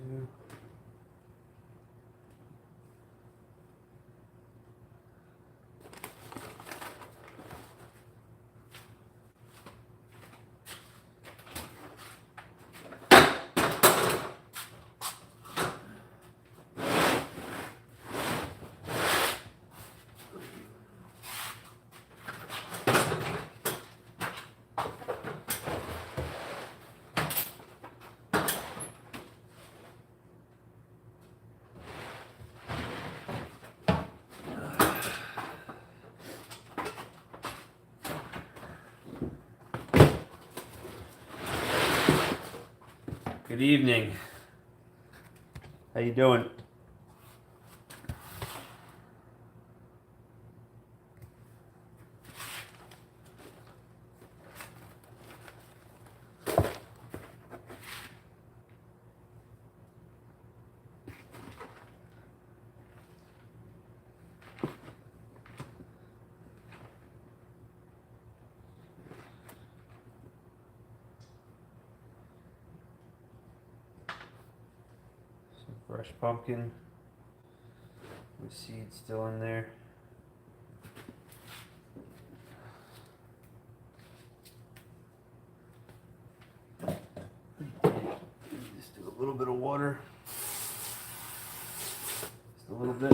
too. Good evening. How you doing? Some fresh pumpkin with seeds still in there. Just do a little bit of water. Just a little bit.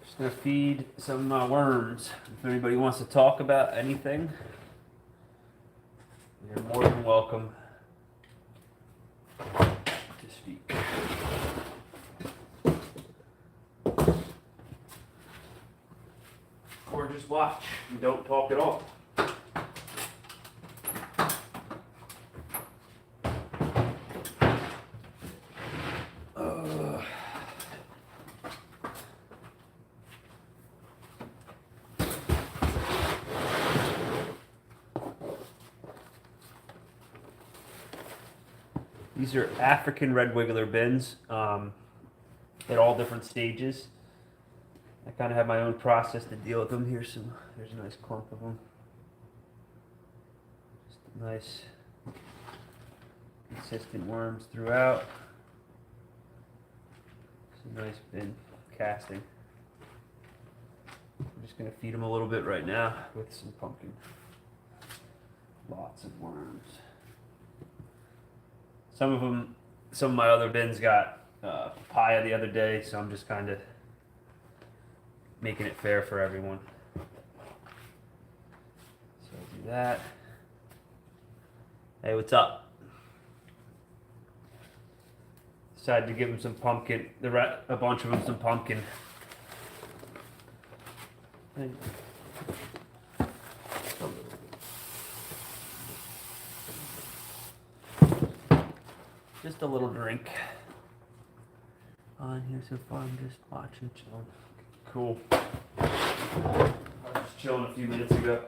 Just gonna feed some of my worms. If anybody wants to talk about anything, you're more than welcome to speak. Or just watch and don't talk at all. These are African red wiggler bins at all different stages. I kind of have my own process to deal with them. Here's a nice clump of them. Just nice, consistent worms throughout. Some nice bin casting. I'm just going to feed them a little bit right now with some pumpkin. Lots of worms. Some of my other bins got papaya the other day, so I'm just kind of making it fair for everyone. So I'll do that. Hey, what's up? Decided to give them some pumpkin, a bunch of them some pumpkin. And just a little drink on here so far. I'm just watching, chilling. Cool. I was just chilling a few minutes ago.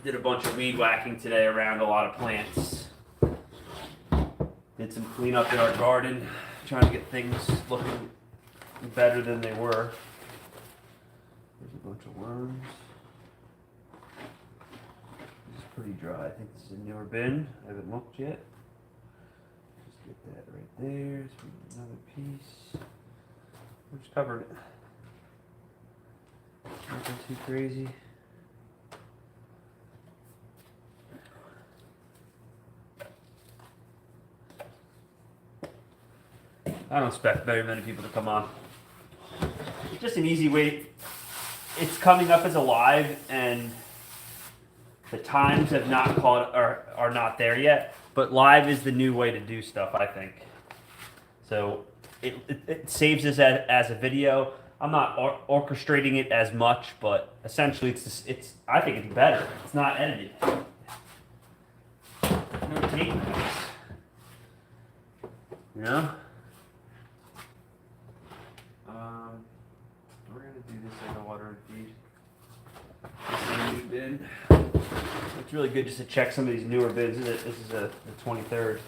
Did a bunch of weed whacking today around a lot of plants. Did some cleanup in our garden, trying to get things looking better than they were. There's a bunch of worms. This is pretty dry. I think this is a newer bin. I haven't looked yet. Just get that right there. So we get another piece. We're just covering it. Nothing too crazy. I don't expect very many people to come on. It's just an easy way. It's coming up as a live, and the times have not caught are not there yet. But live is the new way to do stuff, I think. So it saves us as a video. I'm not orchestrating it as much, but essentially it's I think it's better. It's not edited. No tape. You know. We're gonna do this like a water and feed. Bin. It's really good just to check some of these newer bins. This is the 23rd.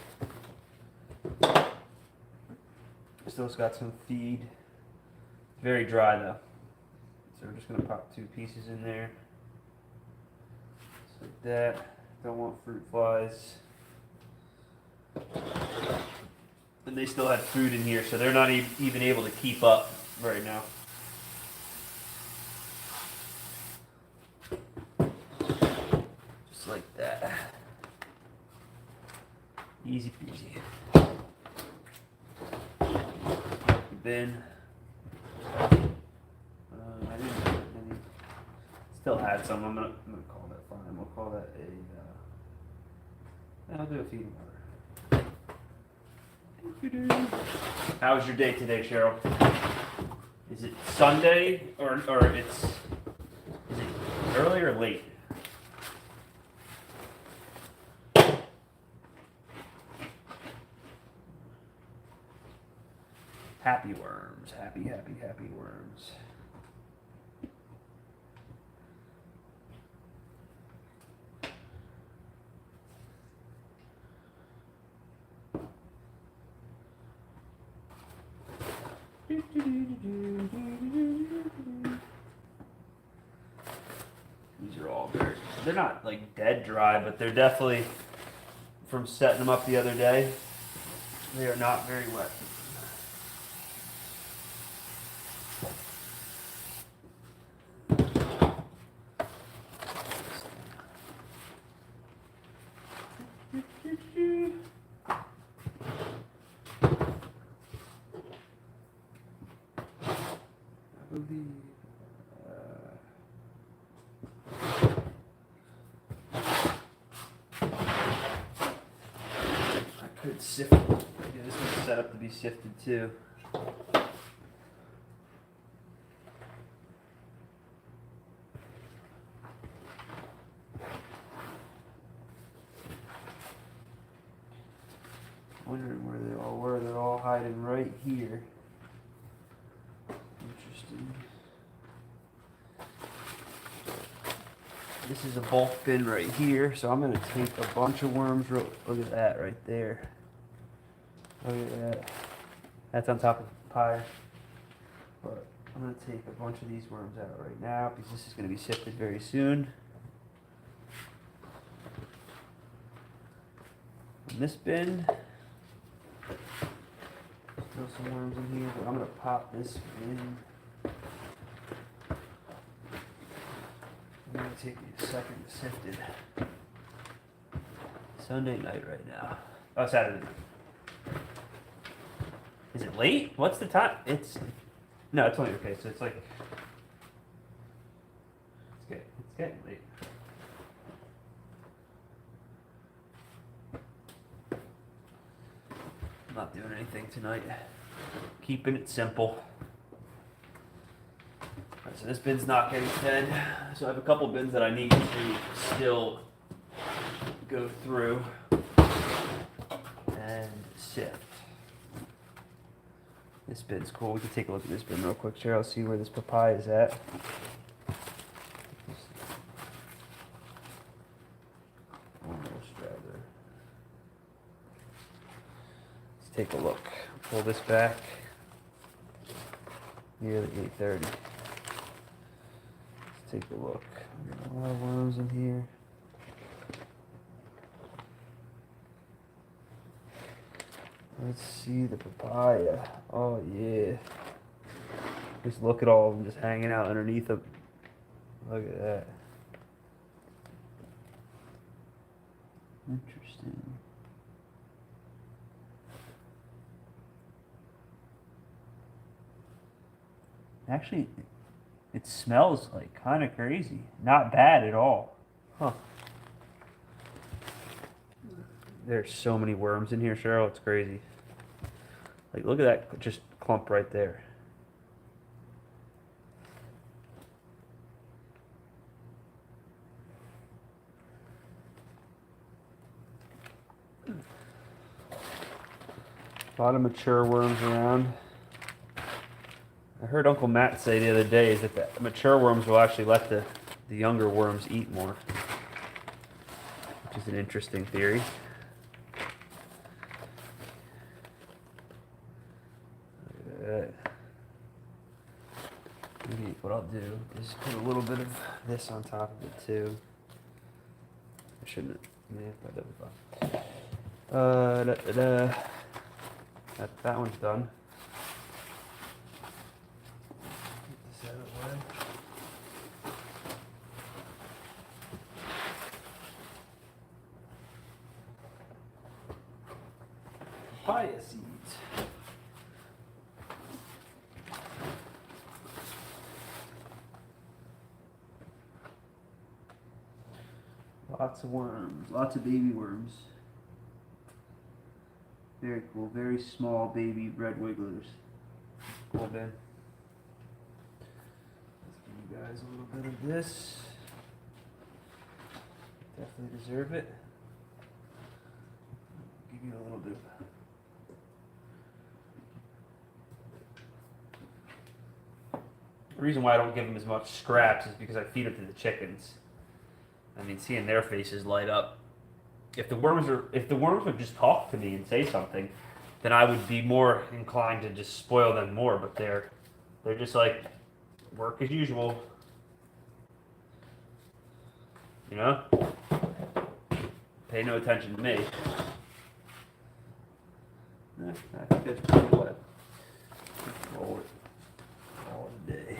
Still's got some feed. Very dry though. So we're just gonna pop 2 pieces in there. Just like that. Don't want fruit flies. And they still had food in here, so they're not even able to keep up right now. Just like that. Easy peasy. Bin. I didn't. Still had some. I'm gonna call that fine. We'll call that a. I'll do a feed water. How was your day today, Cheryl? Is it Sunday or is it early or late? Happy worms. Happy worms. These are all they're not like dead dry, but they're definitely, from setting them up the other day, they are not very wet. Could sift. Yeah, this one's set up to be sifted too. Wondering where they all were. They're all hiding right here. Interesting. This is a bulk bin right here, so I'm going to take a bunch of worms. Look at that right there. Look at that. That's on top of the pie. But I'm going to take a bunch of these worms out right now because this is going to be sifted very soon. In this bin, still some worms in here, but I'm going to pop this bin. It's going to take me a second to sift it. Sunday night right now. Oh, Saturday night. Is it late? What's the time? No, it's only okay. So it's like it's getting late. I'm not doing anything tonight. Keeping it simple. All right, so this bin's not getting fed. So I have a couple bins that I need to still go through and sift. This bin's cool. We can take a look at this bin real quick, Cheryl. See where this papaya is at. Almost rather. Let's take a look. Pull this back. Nearly 8:30. Let's take a look. A lot of worms in here. Let's see the papaya. Oh yeah. Just look at all of them just hanging out underneath them. Look at that. Interesting. Actually, it smells like kind of crazy. Not bad at all. Huh. There's so many worms in here, Cheryl. It's crazy. Like, look at that just clump right there. A lot of mature worms around. I heard Uncle Matt say the other day is that the mature worms will actually let the younger worms eat more, which is an interesting theory. Maybe what I'll do Just put a little bit of this on top of it too. I shouldn't have. Yeah, that'll be fine. That one's done. Get this out of the way. Papaya seeds. Lots of worms, lots of baby worms. Very cool, very small baby red wigglers. Cool, Ben. Let's give you guys a little bit of this. Definitely deserve it. Give you a little bit of The reason why I don't give them as much scraps is because I feed them to the chickens. I mean, seeing their faces light up. If the worms would just talk to me and say something, then I would be more inclined to just spoil them more. But they're just like work as usual. You know? Pay no attention to me. I think that's pretty good. Roll it all day.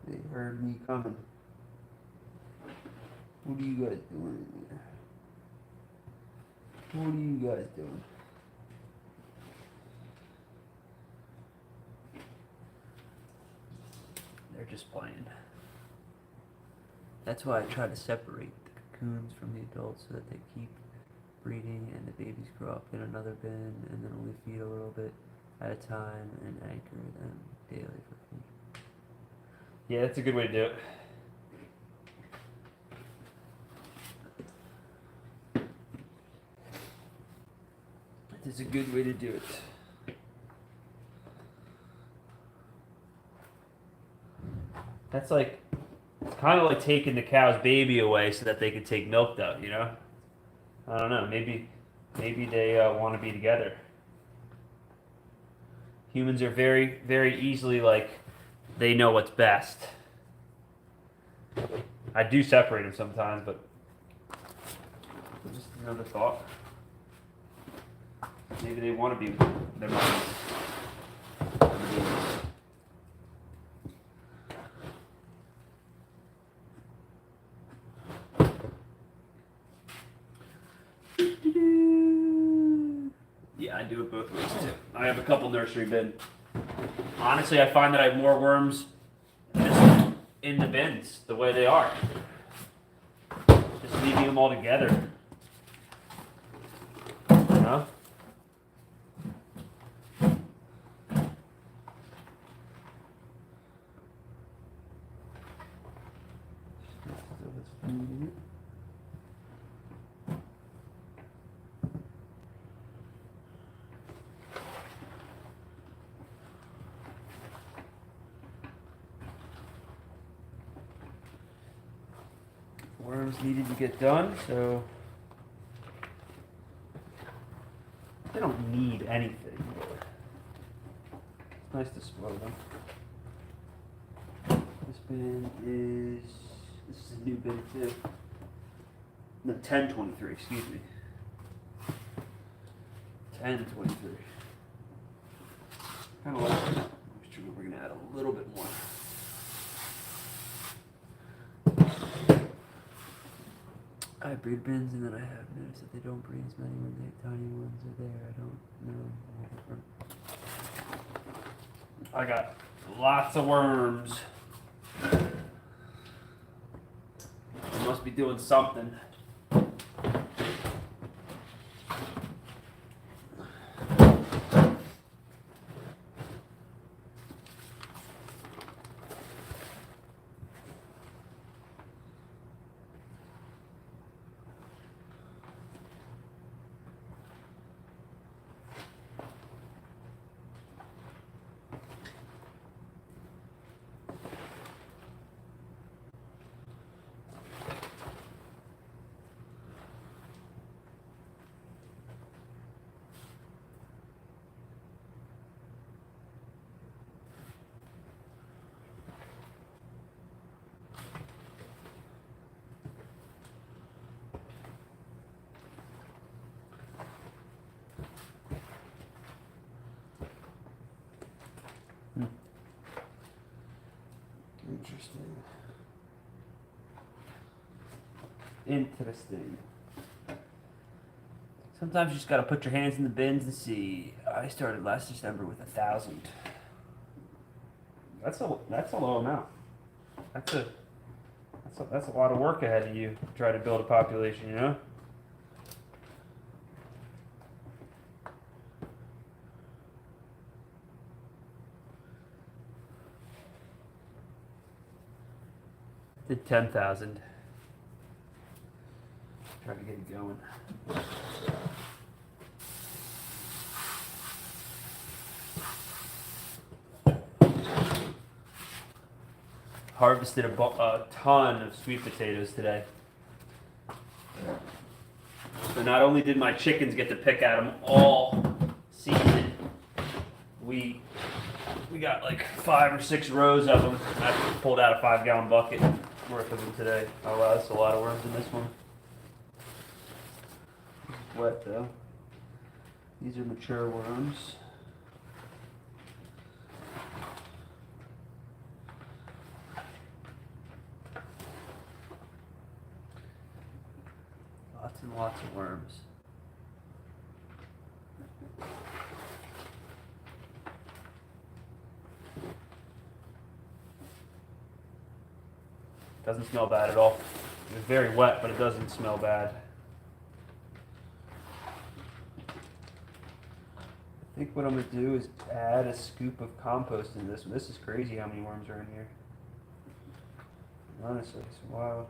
They heard me coming. What are you guys doing in here? What are you guys doing? They're just playing. That's why I try to separate the cocoons from the adults so that they keep breeding and the babies grow up in another bin and then only feed a little bit at a time and anchor them daily for food. Yeah, that's a good way to do it. It's a good way to do it. That's like, it's kind of like taking the cow's baby away so that they can take milk though, you know? I don't know, maybe they want to be together. Humans are very, very easily like, they know what's best. I do separate them sometimes, but just another thought. Maybe they want to be with their moms. Yeah, I do it both ways too. I have a couple nursery bins. Honestly, I find that I have more worms just in the bins the way they are. Just leaving them all together. You know? Worms needed to get done, so they don't need anything. It's nice to spoil them. This bin this is a new bin too. No, 1023, excuse me. 1023. Kind of like that. We're gonna add a little bit more. I breed bins and then I have noticed that they don't breed as many when the tiny ones are there. I don't know. I got lots of worms. I must be doing something. Interesting. Sometimes you just gotta put your hands in the bins and see. I started last December with 1,000. That's a low amount. That's a lot of work ahead of you to try to build a population, you know? Did 10,000. Try to get it going. Harvested a ton of sweet potatoes today. So not only did my chickens get to pick at them all season, we got like 5 or 6 rows of them. I pulled out a 5-gallon bucket worth of them today. Oh wow, that's a lot of worms in this one. It's wet though. These are mature worms. Lots and lots of worms. Doesn't smell bad at all. It's very wet, but it doesn't smell bad. I think what I'm gonna do is add a scoop of compost in this one. This is crazy how many worms are in here. Honestly, it's wild.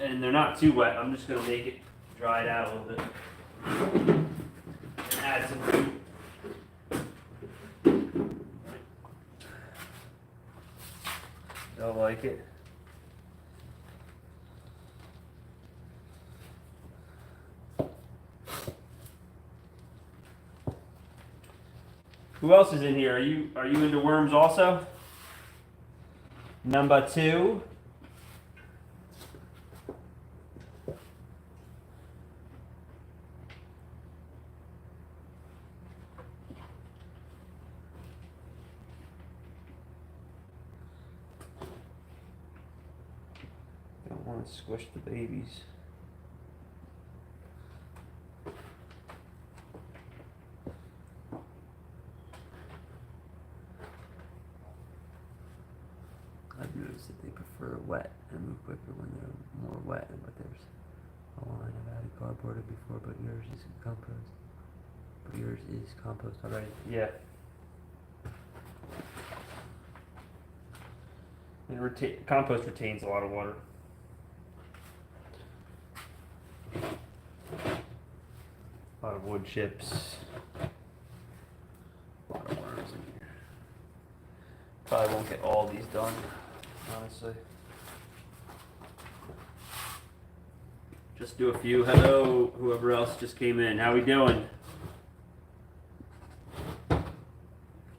And they're not too wet. I'm just gonna make it dry it out a little bit. And add some food. They'll like it. Who else is in here? Are you into worms also? Number 2. Don't want to squish the babies. I've noticed that they prefer wet and move quicker when they're more wet, but there's a line I've added cardboard before, but yours is compost. But yours is compost already. Yeah. And compost retains a lot of water. A lot of wood chips. A lot of worms in here. Probably won't get all these done, honestly. Just do a few. Hello, whoever else just came in. How we doing?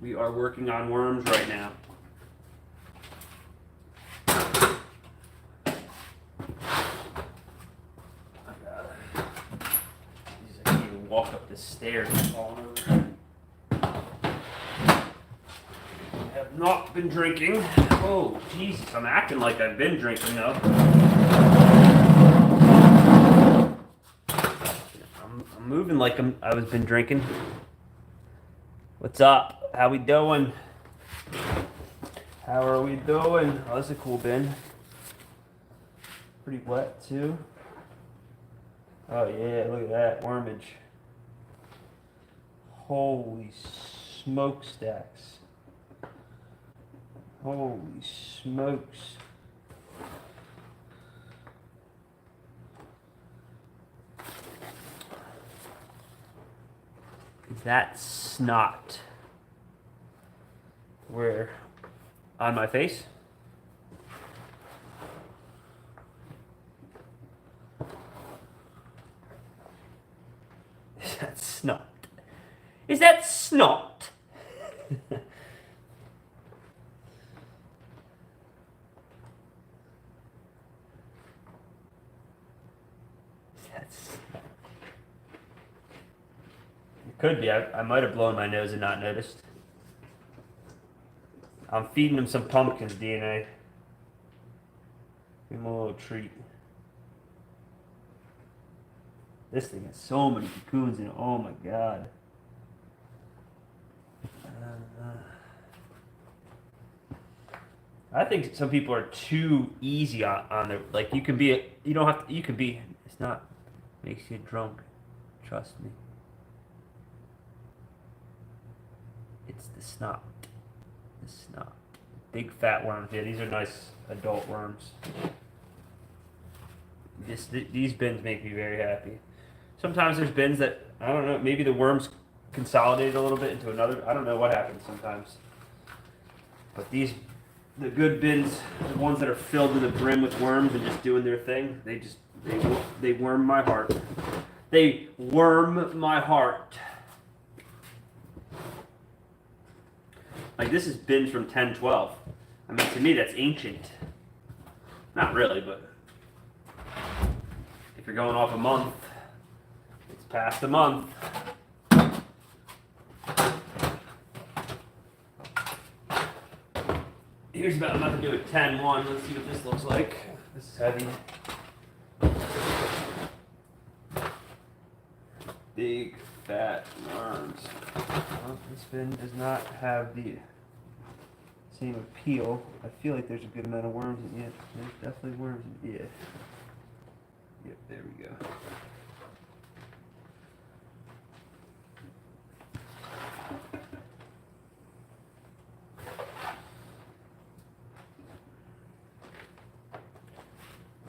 We are working on worms right now. I can't even walk up the stairs. I'm falling over. Have not been drinking. Oh, Jesus, I'm acting like I've been drinking though. I'm moving like I was been drinking. What's up? How we doing? How are we doing? Oh, that's a cool bin. Pretty wet too. Oh yeah, look at that wormage. Holy smokestacks. Holy smokes. Is that snot? Where? On my face? Is that snot? Is that snot? Could be. I might have blown my nose and not noticed. I'm feeding him some pumpkins, DNA. Give him a little treat. This thing has so many cocoons in it. Oh my god. I think some people are too easy on their, like, you can be, you don't have to, you can be, it's not, makes you drunk. Trust me. It's the snot. The snot. Big fat worms. Yeah, these are nice adult worms. These bins make me very happy. Sometimes there's bins that, I don't know, maybe the worms consolidate a little bit into another. I don't know what happens sometimes. But these, the good bins, the ones that are filled to the brim with worms and just doing their thing, they worm my heart. They worm my heart. Like, this is bins from 1012. I mean, to me, that's ancient. Not really, but if you're going off a month, it's past a month. Here's about, I'm about to do a 10-1. Let's see what this looks like. This is heavy. Big, fat worms. Well, this bin does not have the same appeal. I feel like there's a good amount of worms in it. There's definitely worms in it. Yep, there we go.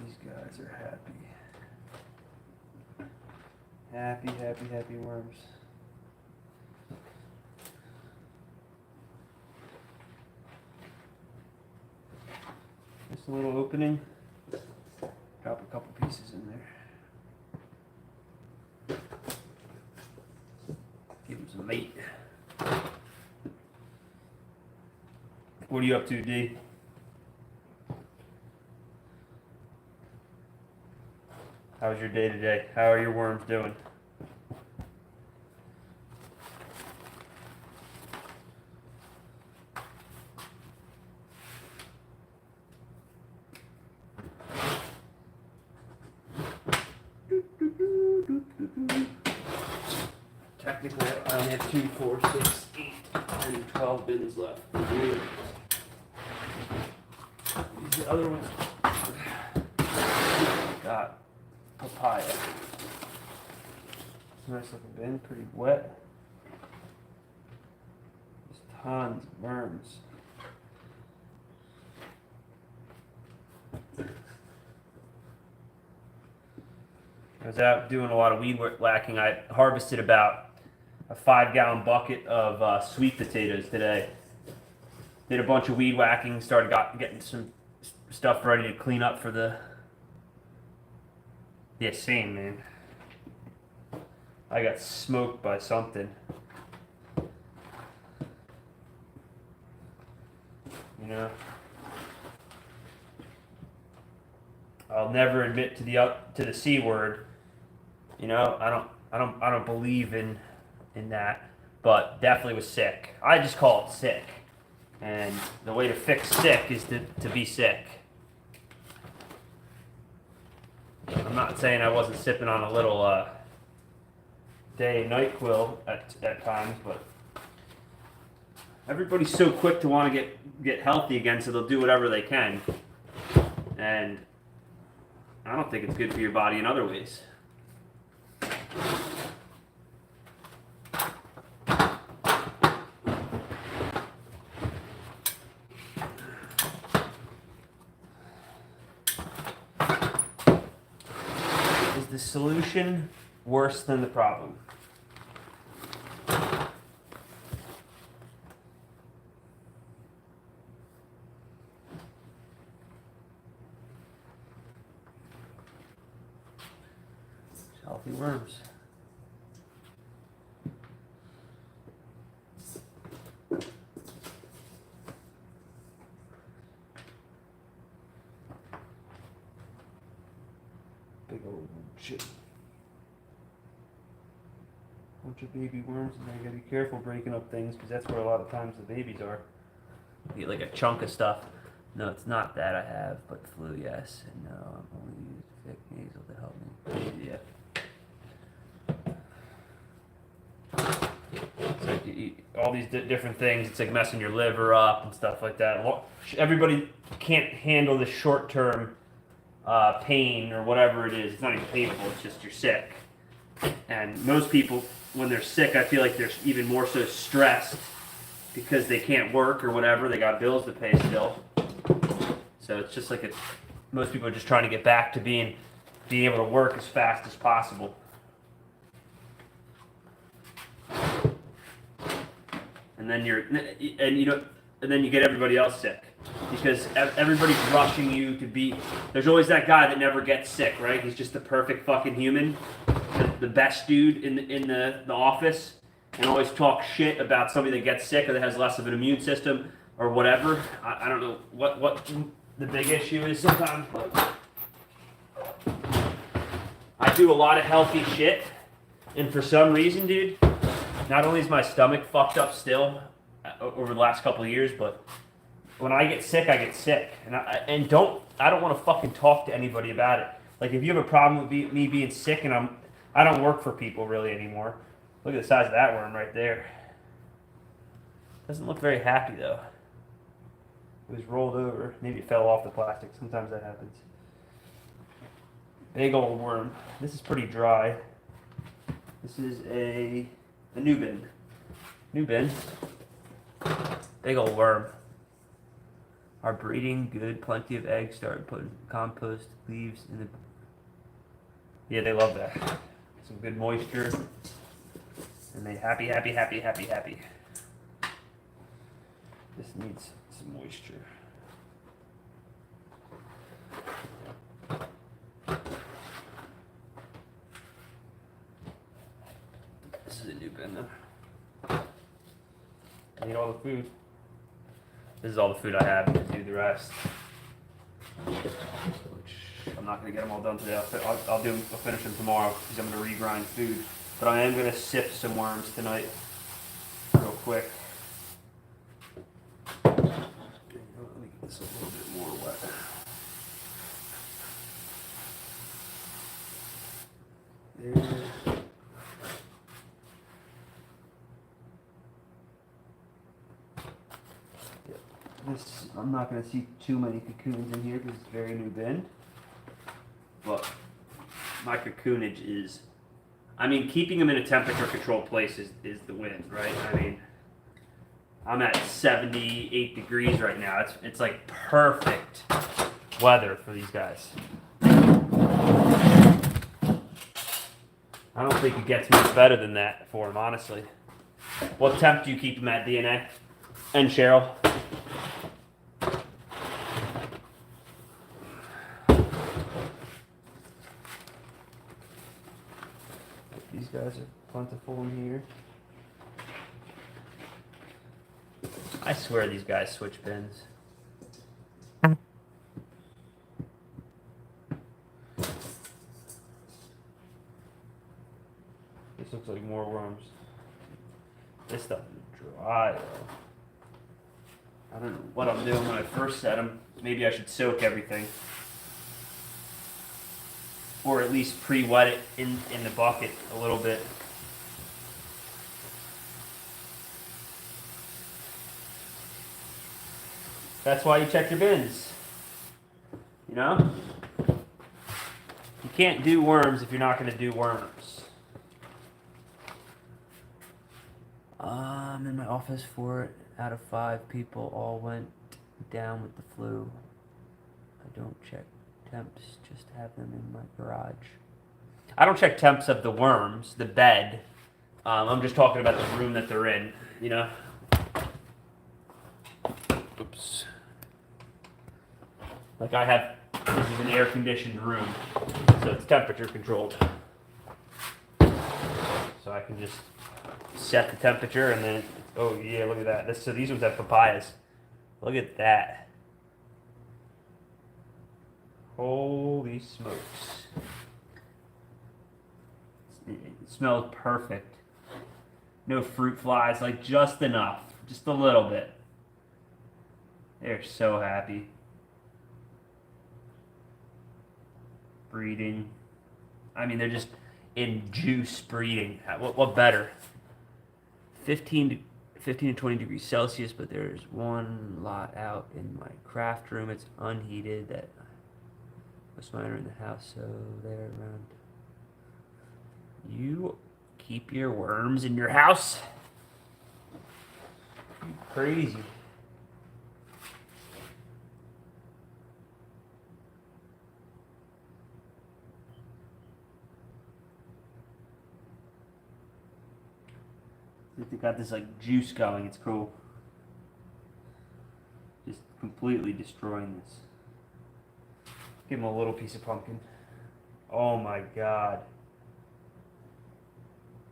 These guys are happy. Happy, happy, happy worms. Just a little opening. Drop a couple pieces in there. Give them some meat. What are you up to, D? How's your day today? How are your worms doing? Technically, I only have 2, 4, 6, 8, 10, 12 bins left. These other ones got papaya. Nice looking bin, pretty wet. There's tons of worms. I was out doing a lot of weed whacking. I harvested about a 5-gallon bucket of sweet potatoes today. Did a bunch of weed whacking, started getting some stuff ready to clean up for the... Yeah, same, man. I got smoked by something. You know? I'll never admit to the C word. You know, I don't believe in that, but definitely was sick. I just call it sick. And the way to fix sick is to be sick. I'm not saying I wasn't sipping on a little day NyQuil at times, but everybody's so quick to want to get healthy again, so they'll do whatever they can. And I don't think it's good for your body in other ways. Is the solution worse than the problem? Healthy worms. Big old shit. Don't bunch of baby worms in there. You gotta be careful breaking up things because that's where a lot of times the babies are. You get like a chunk of stuff. No, it's not that I have, but flu, yes. And no, I'm only using thick nasal to help me. Yeah. It's like all these different things. It's like messing your liver up and stuff like that. Everybody can't handle the short-term pain or whatever it is. It's not even painful. It's just you're sick. And most people, when they're sick, I feel like they're even more so stressed because they can't work or whatever. They got bills to pay still. So it's just like most people are just trying to get back to being able to work as fast as possible. And then then you get everybody else sick because everybody's rushing you to be. There's always that guy that never gets sick, right? He's just the perfect fucking human, the best dude in the office, and always talk shit about somebody that gets sick or that has less of an immune system or whatever. I don't know what the big issue is sometimes, but I do a lot of healthy shit, and for some reason, dude, not only is my stomach fucked up still over the last couple of years, but when I get sick, I get sick, and I don't want to fucking talk to anybody about it. Like if you have a problem with me being sick, and I don't work for people really anymore. Look at the size of that worm right there. Doesn't look very happy though. It was rolled over. Maybe it fell off the plastic. Sometimes that happens. Big old worm. This is pretty dry. This is a new bin. New bin. Big old worm. Are breeding good. Plenty of eggs. Start putting compost leaves in the. Yeah, they love that. Some good moisture. And they happy. This needs some moisture. This is a new bin though. I need all the food. This is all the food I have to do the rest. Which I'm not going to get them all done today. I'll finish them tomorrow because I'm going to regrind food. But I am going to sift some worms tonight real quick. Let me get this a little bit more wet. There. I'm not going to see too many cocoons in here because it's a very new bin. But my cocoonage is, keeping them in a temperature controlled place is the win, right? I'm at 78 degrees right now. It's like perfect weather for these guys. I don't think it gets much better than that for them, honestly. What temp do you keep them at, DNA? And Cheryl? These guys are plentiful in here. I swear these guys switch bins. This looks like more worms. This stuff is dry though. I don't know what I'm doing when I first set them. Maybe I should soak everything. Or at least pre-wet it in the bucket a little bit. That's why you check your bins. You know? You can't do worms if you're not going to do worms. I'm in my office. 4 out of 5 people all went down with the flu. I don't check temps, just have them in my garage. I don't check temps of the worms, the bed. I'm just talking about the room that they're in, you know? Oops. Like this is an air-conditioned room, so it's temperature controlled. So I can just set the temperature and then, oh yeah, look at that. So these ones have papayas. Look at that. Holy smokes. It smells perfect. No fruit flies, like just enough. Just a little bit. They're so happy. Breeding. I mean, they're just in juice breeding. What better? 15 to 20 degrees Celsius, but there's one lot out in my craft room. It's unheated. That most mine are in the house, so they're around. You keep your worms in your house? You crazy. They got this like juice going. It's cool. Just completely destroying this. Give him a little piece of pumpkin. Oh my god.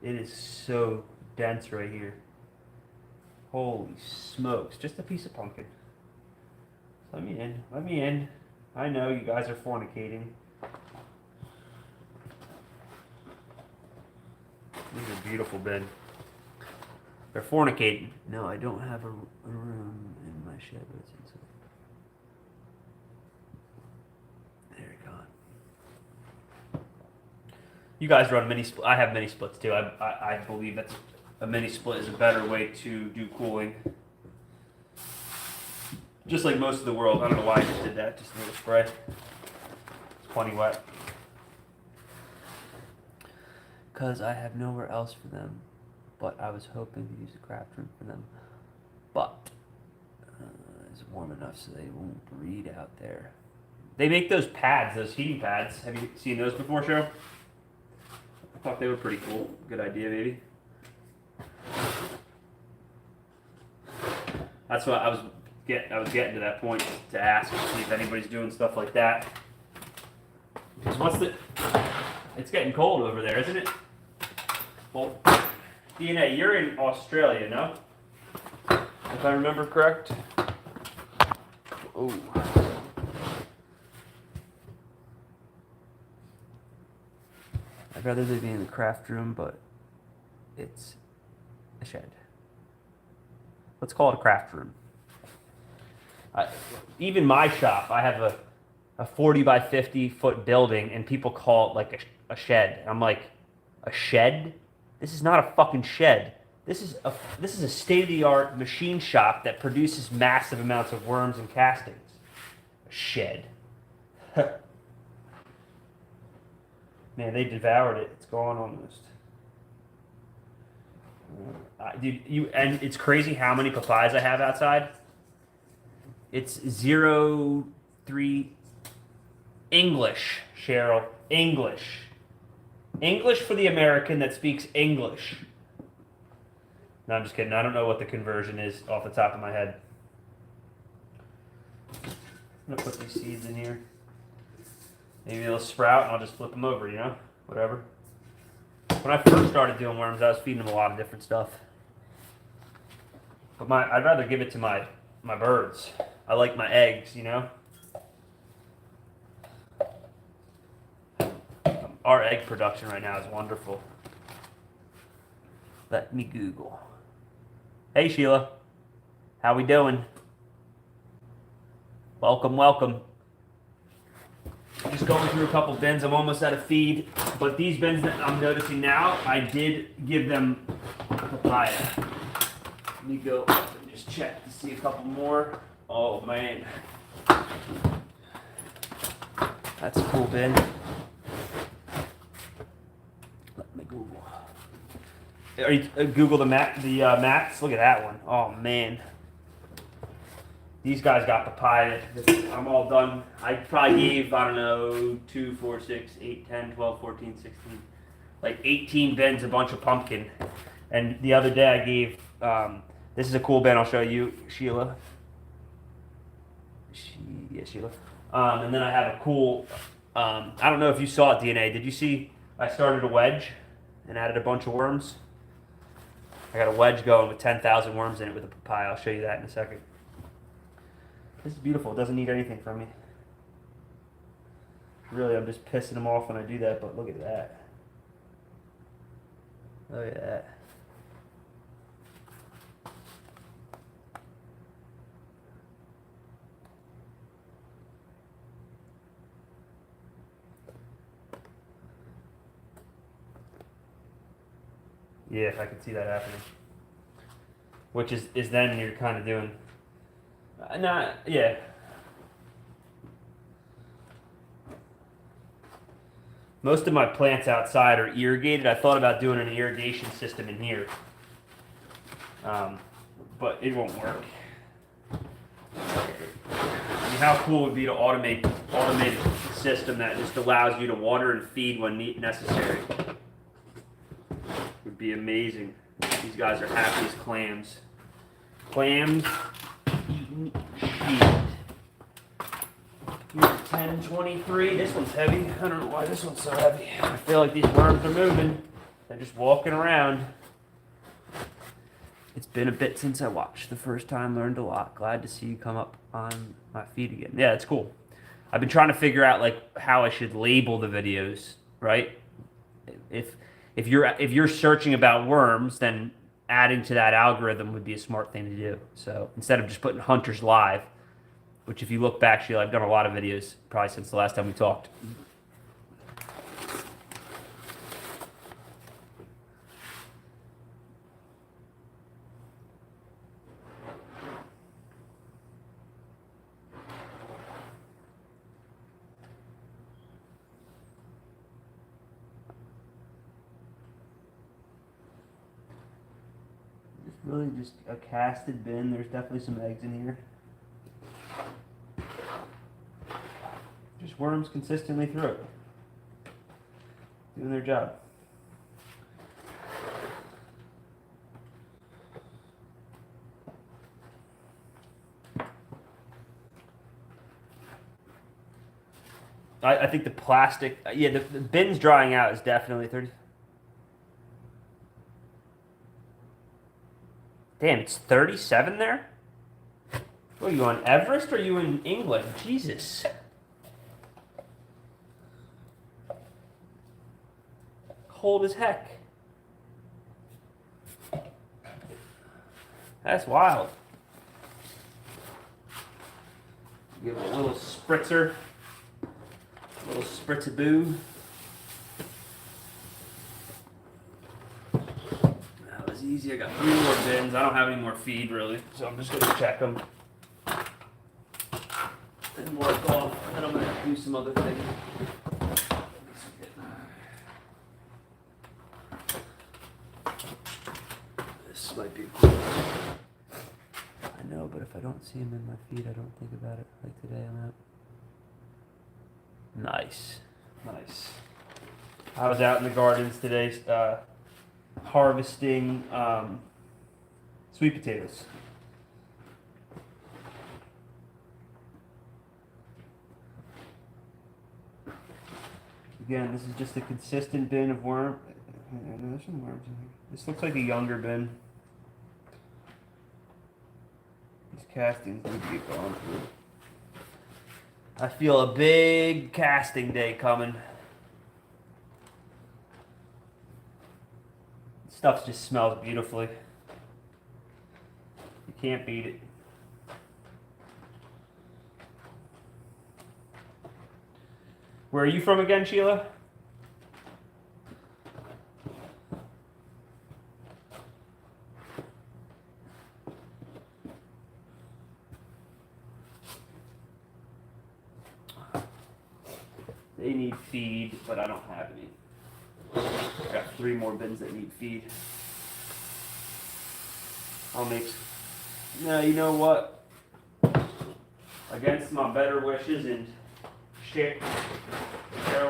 It is so dense right here. Holy smokes. Just a piece of pumpkin. Let me in. Let me in. I know you guys are fornicating. These are beautiful, Ben. They're fornicating. No, I don't have a room in my shed, but it's inside. There you go. You guys run mini split. I have mini splits too. I believe that a mini split is a better way to do cooling. Just like most of the world. I don't know why I just did that. Just need a spray. It's plenty wet. Because I have nowhere else for them. But I was hoping to use the craft room for them. But it's warm enough so they won't breed out there. They make those pads, those heating pads. Have you seen those before, Cheryl? I thought they were pretty cool. Good idea, maybe. That's what I was getting to that point to ask, see if anybody's doing stuff like that. Because it's getting cold over there, isn't it? Well, DNA, you're in Australia, no? If I remember correct. Oh. I'd rather they be in the craft room, but it's a shed. Let's call it a craft room. Even my shop, I have a 40 by 50 foot building, and people call it like a shed. I'm like, a shed? This is not a fucking shed. This is a state-of-the-art machine shop that produces massive amounts of worms and castings. A shed. Man, they devoured it. It's gone almost. Dude, and it's crazy how many papayas I have outside. It's 03 English, Cheryl. English. English for the American that speaks English. No, I'm just kidding. I don't know what the conversion is off the top of my head. I'm going to put these seeds in here. Maybe they'll sprout and I'll just flip them over, you know? Whatever. When I first started doing worms, I was feeding them a lot of different stuff. But I'd rather give it to my birds. I like my eggs, you know? Our egg production right now is wonderful. Let me Google. Hey Sheila, how we doing? Welcome, welcome. Just going through a couple bins. I'm almost out of feed, but these bins that I'm noticing now, I did give them papaya. Let me go and just check to see a couple more. Oh man, that's a cool bin. Let me Google. Are you Google the mats? Look at that one. Oh man. These guys got papaya. I'm all done. I probably gave, I don't know, 2, 4, 6, 8, 10, 12, 14, 16, like 18 bins, a bunch of pumpkin. And the other day I gave, this is a cool bin I'll show you, Sheila. Sheila. And then I have a cool, I don't know if you saw it, DNA. Did you see I started a wedge and added a bunch of worms? I got a wedge going with 10,000 worms in it with a papaya. I'll show you that in a second. This is beautiful. It doesn't need anything from me. Really, I'm just pissing them off when I do that, but look at that. Look at that. Yeah, I can see that happening. Which is then you're kind of doing, yeah. Most of my plants outside are irrigated. I thought about doing an irrigation system in here, but it won't work. I mean, how cool would it be to automate a system that just allows you to water and feed when necessary? Would be amazing. These guys are happy as clams. Clams eating shit. 1023. This one's heavy. I don't know why this one's so heavy. I feel like these worms are moving. They're just walking around. It's been a bit since I watched the first time. Learned a lot. Glad to see you come up on my feed again. Yeah, it's cool. I've been trying to figure out like how I should label the videos, right? If you're searching about worms, then adding to that algorithm would be a smart thing to do. So instead of just putting Hunters Live, which if you look back, Sheila, I've done a lot of videos probably since the last time we talked. Really just a casted bin. There's definitely some eggs in here. Just worms consistently through it. Doing their job. I think the plastic, yeah, the bin's drying out is definitely 30. Damn, it's 37 there? What, are you on Everest or are you in England? Jesus. Cold as heck. That's wild. Give it a little spritzer. A little spritz-a-boo. That was easy. I got 3 more bins. I don't have any more feed really, so I'm just gonna check them and work off. And I'm gonna do some other things. This might be cool. I know, but if I don't see them in my feed, I don't think about it. Like today, I'm out. Nice, nice. I was out in the gardens today harvesting sweet potatoes. Again, this is just a consistent bin of worm. There's some worms in here. This looks like a younger bin. These castings need to get gone through. I feel a big casting day coming. Stuff just smells beautifully. You can't beat it. Where are you from again, Sheila? They need feed, but I don't have any. I got 3 more bins that need feed. I'll make. No, you know what? Against my better wishes, and Cheryl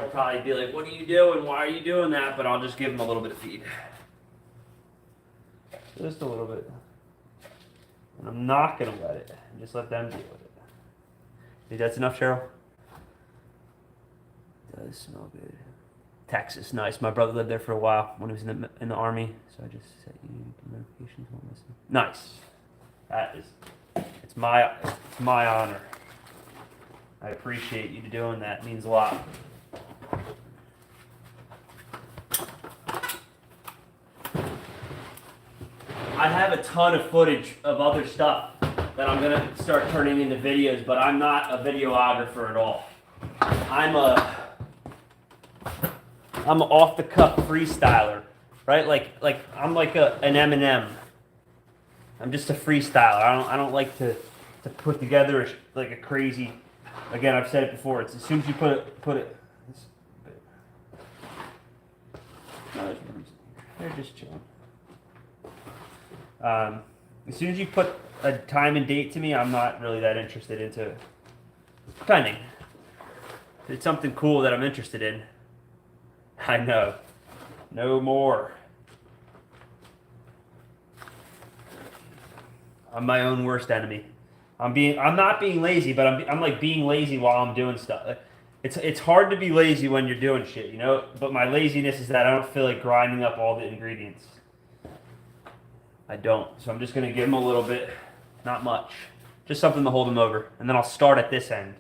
will probably be like, "What are you doing? Why are you doing that?" But I'll just give them a little bit of feed, just a little bit, and I'm not gonna let it. Just let them deal with it. Think that's enough, Cheryl? Does smell good. Texas, nice. My brother lived there for a while when he was in the army, so I just set you notifications won't listen. Nice. That is, it's my honor. I appreciate you doing that. It means a lot. I have a ton of footage of other stuff that I'm gonna start turning into videos, but I'm not a videographer at all. I'm an off-the-cuff freestyler. right? Like I'm like an Eminem. I'm just a freestyler. I don't like to put together like a crazy. Again, I've said it before. It's as soon as you put it. No, they're just chilling. As soon as you put a time and date to me, I'm not really that interested into it. Depending. If it's something cool that I'm interested in. I know. No more. I'm my own worst enemy. I'm not being lazy, but I'm like being lazy while I'm doing stuff. It's hard to be lazy when you're doing shit, you know? But my laziness is that I don't feel like grinding up all the ingredients. I don't. So I'm just going to give them a little bit, not much. Just something to hold them over. And then I'll start at this end,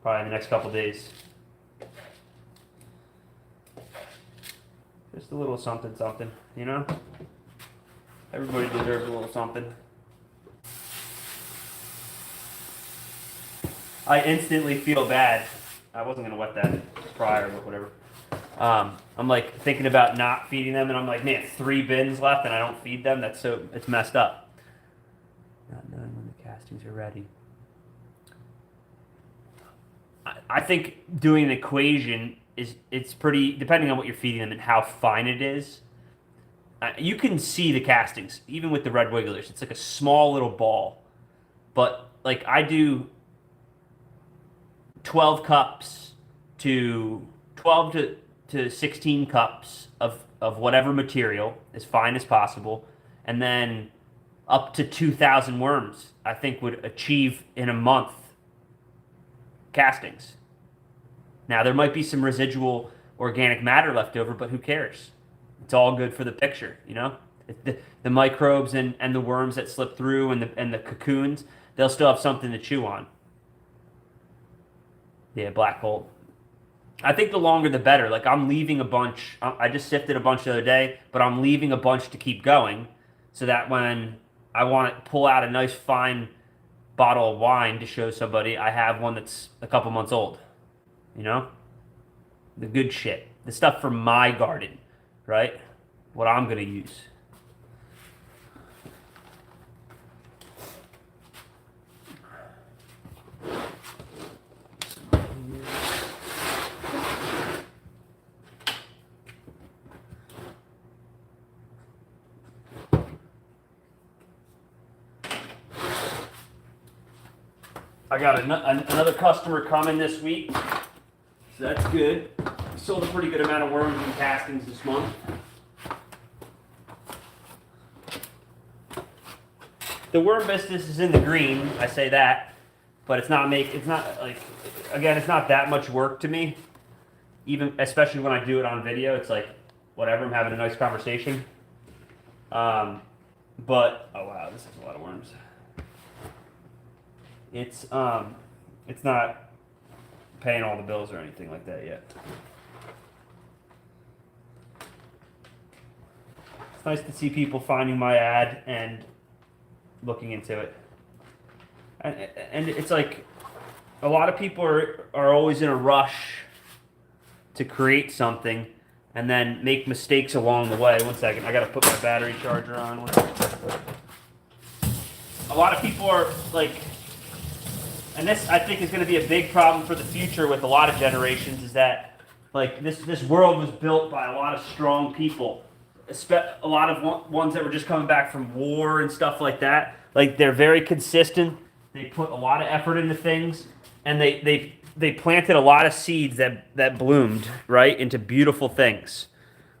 probably in the next couple days. Just a little something, something, you know? Everybody deserves a little something. I instantly feel bad. I wasn't going to wet that prior, but whatever. I'm like thinking about not feeding them, and I'm like, man, 3 bins left, and I don't feed them. It's messed up. Not knowing when the castings are ready. I think doing an equation it's pretty, depending on what you're feeding them and how fine it is. You can see the castings, even with the red wigglers. It's like a small little ball. But like I do 12 cups to 12 to 16 cups of whatever material, as fine as possible, and then up to 2,000 worms, I think would achieve in a month castings. Now, there might be some residual organic matter left over, but who cares? It's all good for the picture, you know? The microbes and the worms that slip through and the cocoons, they'll still have something to chew on. Yeah, black gold. I think the longer the better. Like, I'm leaving a bunch. I just sifted a bunch the other day, but I'm leaving a bunch to keep going so that when I want to pull out a nice fine bottle of wine to show somebody, I have one that's a couple months old. You know? The good shit. The stuff from my garden, right? What I'm going to use. I got another customer coming this week, so that's good. Sold a pretty good amount of worms and castings this month. The worm business is in the green, I say that, but it's not that much work to me. Even especially when I do it on video, it's like whatever, I'm having a nice conversation. But oh wow, this is a lot of worms. It's not paying all the bills or anything like that yet. It's nice to see people finding my ad and looking into it. And it's like a lot of people are always in a rush to create something and then make mistakes along the way. 1 second, I gotta put my battery charger on. A lot of people are like, and this I think is going to be a big problem for the future with a lot of generations, is that like this world was built by a lot of strong people, a lot of ones that were just coming back from war and stuff like that. Like they're very consistent. They put a lot of effort into things, and they planted a lot of seeds that bloomed right into beautiful things,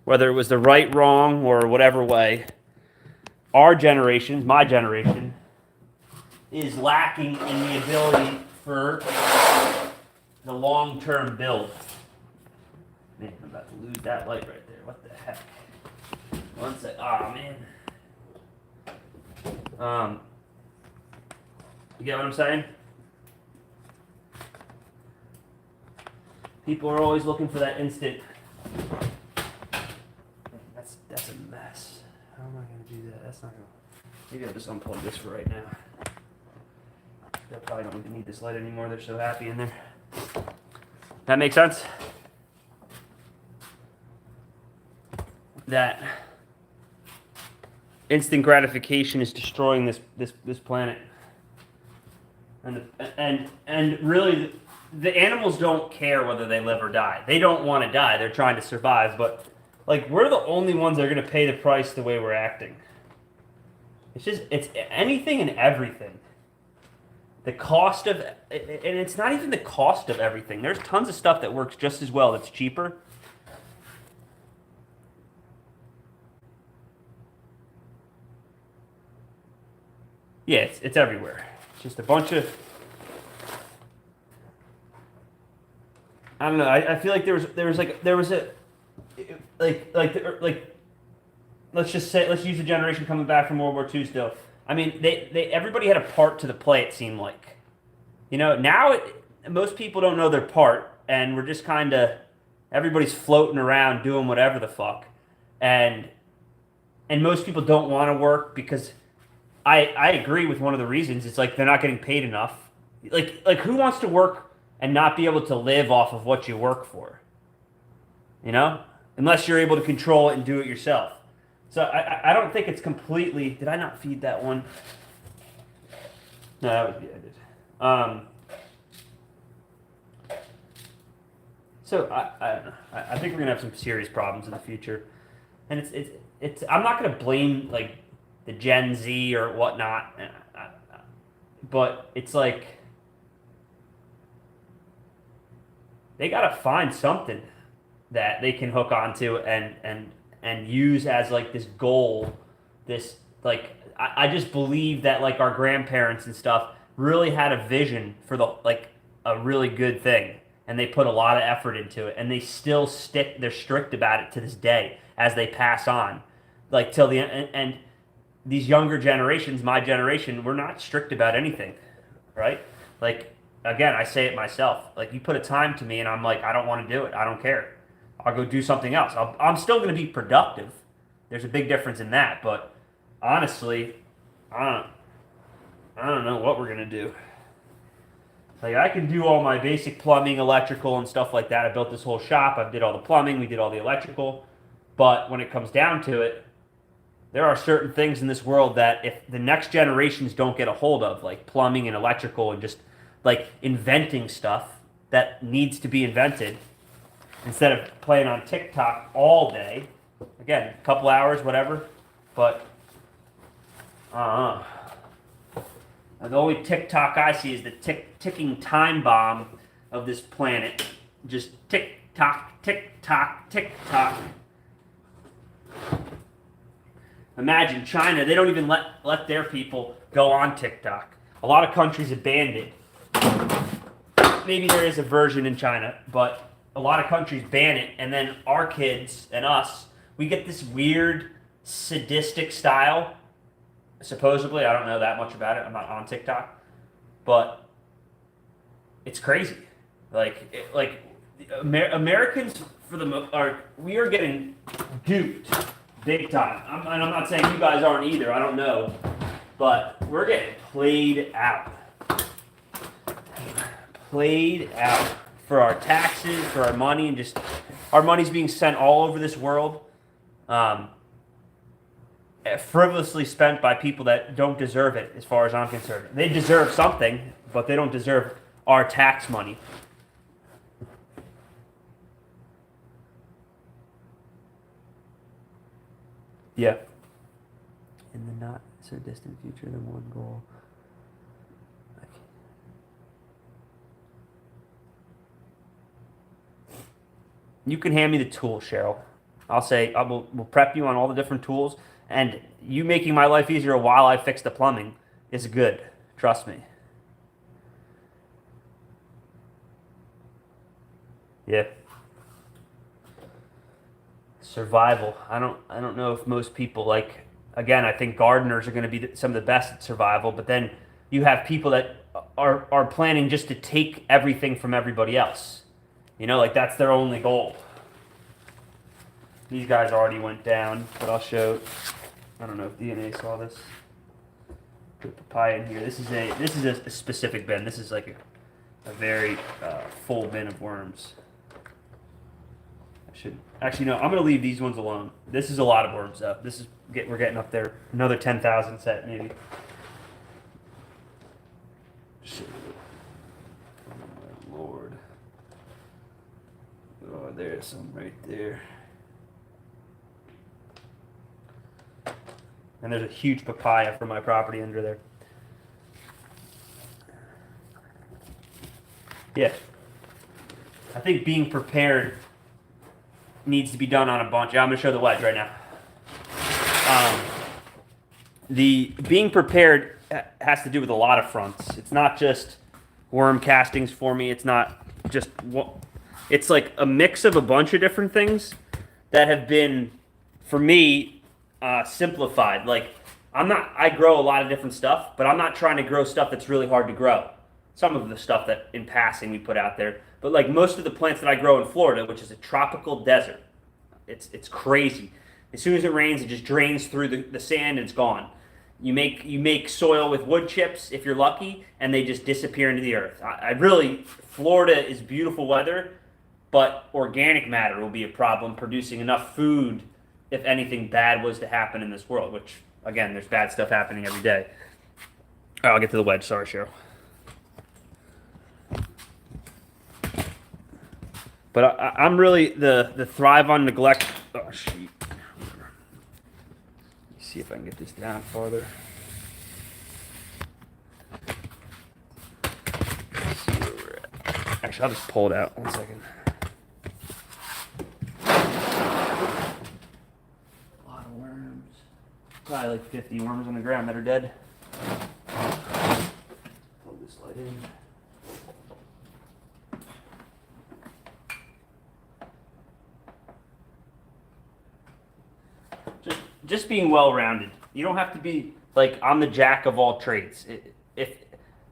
whether it was the right, wrong, or whatever way. Our generation, my generation, is lacking in the ability for the long-term build. Man, I'm about to lose that light right there. What the heck? 1 sec. Oh, man. You get what I'm saying? People are always looking for that instant. That's a mess. How am I going to do that? That's not going to... Maybe I'll just unplug this for right now. They probably don't need this light anymore. They're so happy in there. That makes sense? That instant gratification is destroying this planet. And really, the animals don't care whether they live or die. They don't want to die. They're trying to survive. But like, we're the only ones that are going to pay the price the way we're acting. It's anything and everything. The cost of, and it's not even the cost of everything. There's tons of stuff that works just as well that's cheaper. Yeah, it's everywhere. It's just a bunch of, I don't know. I feel like there was a let's just say, let's use the generation coming back from World War II still. I mean, they everybody had a part to the play, it seemed like. You know, now most people don't know their part, and we're just kind of, everybody's floating around doing whatever the fuck. And most people don't want to work because I agree with one of the reasons. It's like they're not getting paid enough. Like who wants to work and not be able to live off of what you work for? You know? Unless you're able to control it and do it yourself. So I don't think it's completely... Did I not feed that one? No, that was... Yeah, I did. So I don't know. I think we're gonna have some serious problems in the future, and it's. I'm not gonna blame like the Gen Z or whatnot, but it's like they gotta find something that they can hook onto and use as like this goal, this like I just believe that like our grandparents and stuff really had a vision for the like a really good thing, and they put a lot of effort into it, and they still stick. They're strict about it to this day as they pass on, like till the end. And these younger generations, my generation, we're not strict about anything, right? Like again, I say it myself. Like you put a time to me, and I'm like, I don't want to do it. I don't care. I'll go do something else. I'm still going to be productive. There's a big difference in that, but honestly, I don't know what we're going to do. Like I can do all my basic plumbing, electrical, and stuff like that. I built this whole shop. I did all the plumbing. We did all the electrical. But when it comes down to it, there are certain things in this world that if the next generations don't get a hold of, like plumbing and electrical and just like inventing stuff that needs to be invented, instead of playing on TikTok all day, again, a couple hours, whatever, but the only TikTok I see is the ticking time bomb of this planet. Just tick-tock, tick-tock, tick-tock. Imagine China, they don't even let their people go on TikTok. A lot of countries have banned it. Maybe there is a version in China, but a lot of countries ban it, and then our kids and us, we get this weird sadistic style. Supposedly, I don't know that much about it. I'm not on TikTok, but it's crazy. Americans we are getting duped big time. And I'm not saying you guys aren't either. I don't know, but we're getting played out for our taxes, for our money, and just our money's being sent all over this world. Frivolously spent by people that don't deserve it, as far as I'm concerned. They deserve something, but they don't deserve our tax money. Yeah. In the not so distant future, the one goal. You can hand me the tools, Cheryl. I'll say we'll prep you on all the different tools. And you making my life easier while I fix the plumbing is good. Trust me. Yeah. Survival. I don't know if most people like. Again, I think gardeners are going to be some of the best at survival. But then you have people that are planning just to take everything from everybody else. You know, like that's their only goal. These guys already went down, but I'll show. I don't know if DNA saw this. Put papaya in here. This is a specific bin. This is like a very full bin of worms. Should actually no. I'm gonna leave these ones alone. This is a lot of worms though. We're getting up there. Another 10,000 set maybe. Shit. Oh my lord. Oh, there's some right there. And there's a huge papaya from my property under there. Yeah. I think being prepared needs to be done on a bunch. Yeah, I'm going to show the wedge right now. The being prepared has to do with a lot of fronts. It's not just worm castings for me. It's not just... It's like a mix of a bunch of different things that have been, for me, simplified. Like, I grow a lot of different stuff, but I'm not trying to grow stuff that's really hard to grow. Some of the stuff that in passing we put out there. But like most of the plants that I grow in Florida, which is a tropical desert, it's crazy. As soon as it rains, it just drains through the sand and it's gone. You make soil with wood chips if you're lucky, and they just disappear into the earth. Florida is beautiful weather, but organic matter will be a problem producing enough food if anything bad was to happen in this world, which, again, there's bad stuff happening every day. All right, I'll get to the wedge. Sorry, Cheryl. But I'm really the thrive on neglect. Oh, shoot. See if I can get this down farther. Let's see where we're at. Actually, I'll just pull it out. 1 second. A lot of worms. Probably like 50 worms on the ground that are dead. Pull this light in. Just being well-rounded. You don't have to be like I'm the jack of all trades. If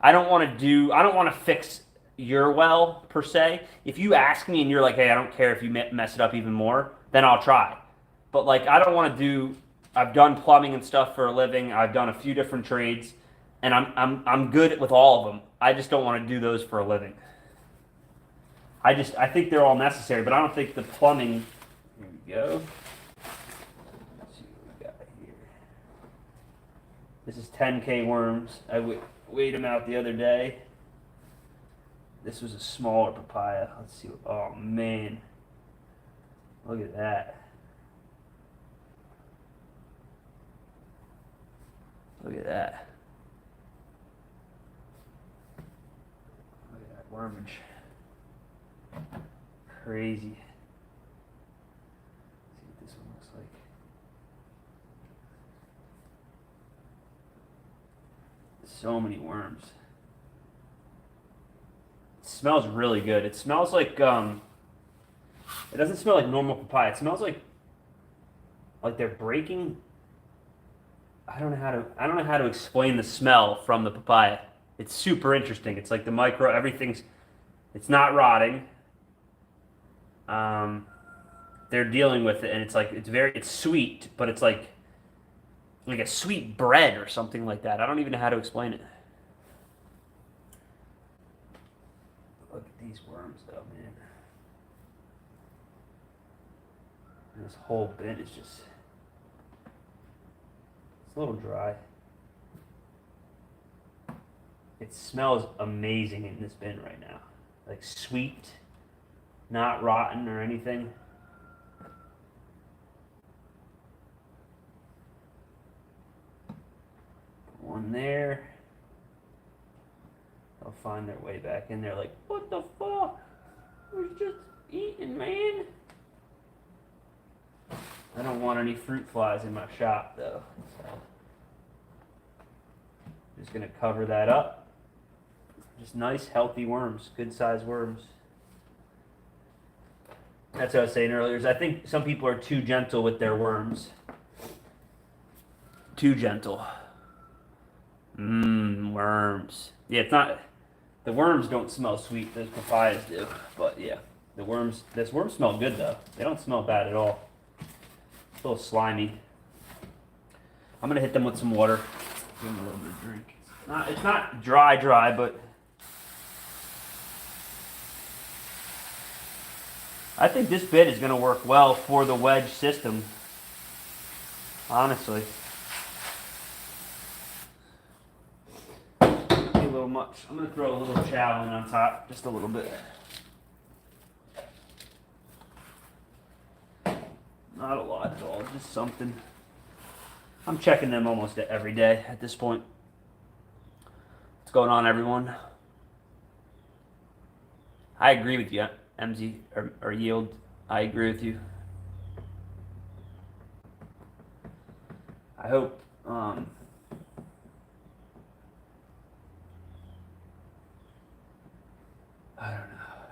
I don't want to fix your well per se. If you ask me and you're like, hey, I don't care if you mess it up even more, then I'll try. But like I don't want to do. I've done plumbing and stuff for a living. I've done a few different trades, and I'm good with all of them. I just don't want to do those for a living. I think they're all necessary, but I don't think the plumbing. Here we go. This is 10K worms. I weighed them out the other day. This was a smaller papaya. Let's see. Oh, man. Look at that. Look at that. Look at that wormage. Crazy. Let's see what this one looks like. So many worms. It smells really good. It smells like it doesn't smell like normal papaya. It smells like they're breaking. I don't know how to explain the smell from the papaya. It's super interesting. It's like it's not rotting. They're dealing with it, and it's sweet, but it's like a sweet bread or something like that. I don't even know how to explain it. Look at these worms though, man. And this whole bin is it's a little dry. It smells amazing in this bin right now. Like sweet, not rotten or anything. One there. They'll find their way back in there like, what the fuck? I was just eating, man. I don't want any fruit flies in my shop though. So just gonna cover that up. Just nice, healthy worms, good sized worms. That's what I was saying earlier. Is I think some people are too gentle with their worms. Too gentle. Worms. Yeah, it's not. The worms don't smell sweet. Those papayas do. But yeah, this worms smell good though. They don't smell bad at all. It's a little slimy. I'm gonna hit them with some water. Give them a little bit of drink. It's not dry, but I think this bit is going to work well for the wedge system, honestly. Might be a little much. I'm going to throw a little chow in on top, just a little bit. Not a lot at all, just something. I'm checking them almost every day at this point. What's going on, everyone? I agree with you, MZ, or Yield. I agree with you. I hope, I don't know.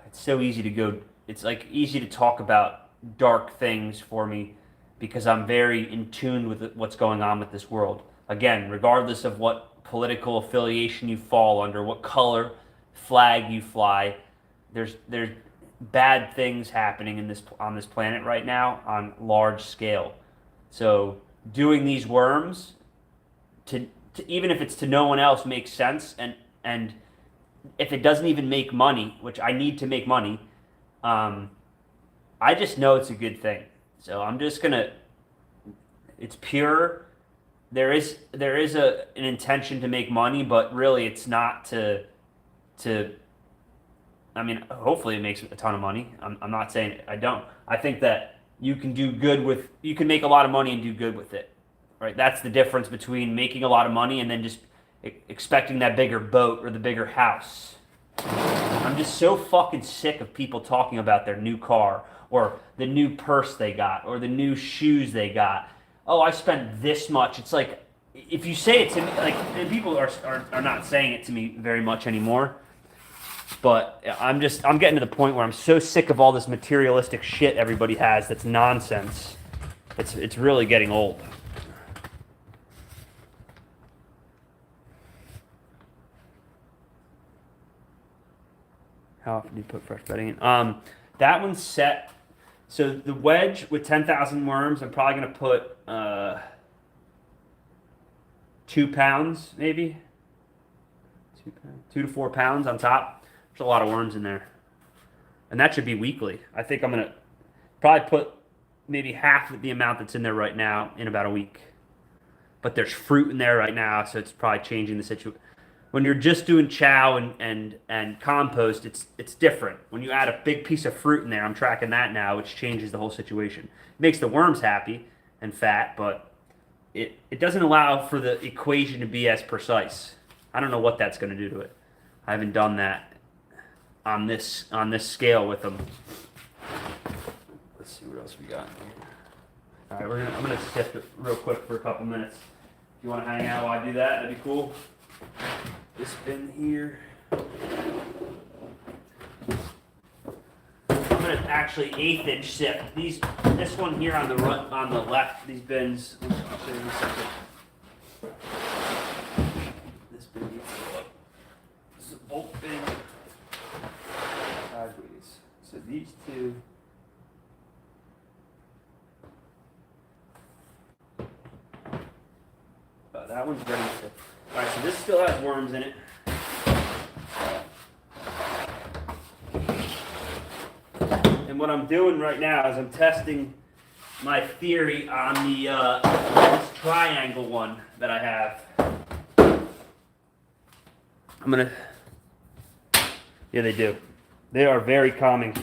It's so easy to go, it's like easy to talk about dark things for me because I'm very in tune with what's going on with this world. Again, regardless of what political affiliation you fall under, what color flag you fly, there's bad things happening on this planet right now on large scale. So doing these worms to even if it's to no one else makes sense, and if it doesn't even make money, which I need to make money, I just know it's a good thing. So I'm just gonna. It's pure. There is an intention to make money, but really it's not to. I mean, hopefully it makes a ton of money. I'm not saying I don't. I think that you can do good with. You can make a lot of money and do good with it, right? That's the difference between making a lot of money and then just expecting that bigger boat or the bigger house. I'm just so fucking sick of people talking about their new car or the new purse they got or the new shoes they got. Oh, I spent this much. It's like, if you say it to me, like, and people are not saying it to me very much anymore. But I'm getting to the point where I'm so sick of all this materialistic shit everybody has that's nonsense. It's really getting old. How often do you put fresh bedding in? That one's set. So the wedge with 10,000 worms, I'm probably going to put 2 pounds, maybe. 2 to 4 pounds on top. There's a lot of worms in there. And that should be weekly. I think I'm going to probably put maybe half of the amount that's in there right now in about a week. But there's fruit in there right now, so it's probably changing the situation. When you're just doing chow and compost, it's different. When you add a big piece of fruit in there, I'm tracking that now, which changes the whole situation. It makes the worms happy and fat, but it doesn't allow for the equation to be as precise. I don't know what that's going to do to it. I haven't done that on this scale with them. Let's see what else we got in here. All right, I'm gonna sift it real quick for a couple minutes. If you want to hang out while I do that, that'd be cool. This bin here. I'm gonna actually 1/8 inch sift. This one here on the left, these bins. I'll show you in a second. This bin needs to go up. This is a bulk bin. Sideways. So these two. That one's ready to. Alright, so this still has worms in it. And what I'm doing right now is I'm testing my theory on the this triangle one that I have. I'm gonna. Yeah, they do. They are very calming.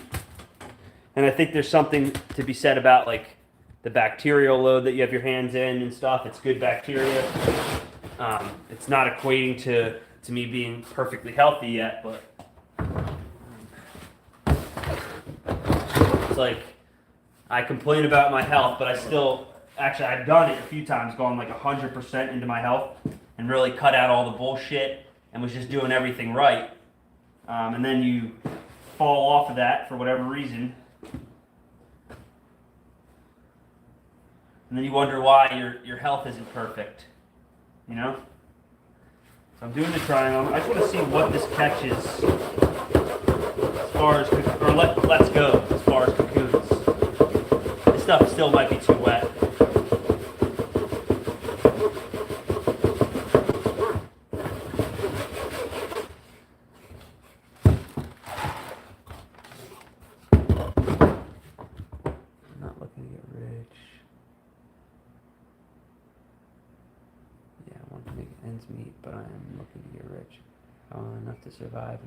And I think there's something to be said about like the bacterial load that you have your hands in and stuff. It's good bacteria. It's not equating to me being perfectly healthy yet, but it's like I complain about my health, but I still, actually I've done it a few times, gone like 100% into my health and really cut out all the bullshit and was just doing everything right. And then you fall off of that for whatever reason. And then you wonder why your health isn't perfect, you know? So I'm doing the triangle. I just want to see what this catches as far as, or let's go as far as cocoons. This stuff still might be too wet. mincemeat, but I am looking to get rich. Enough to survive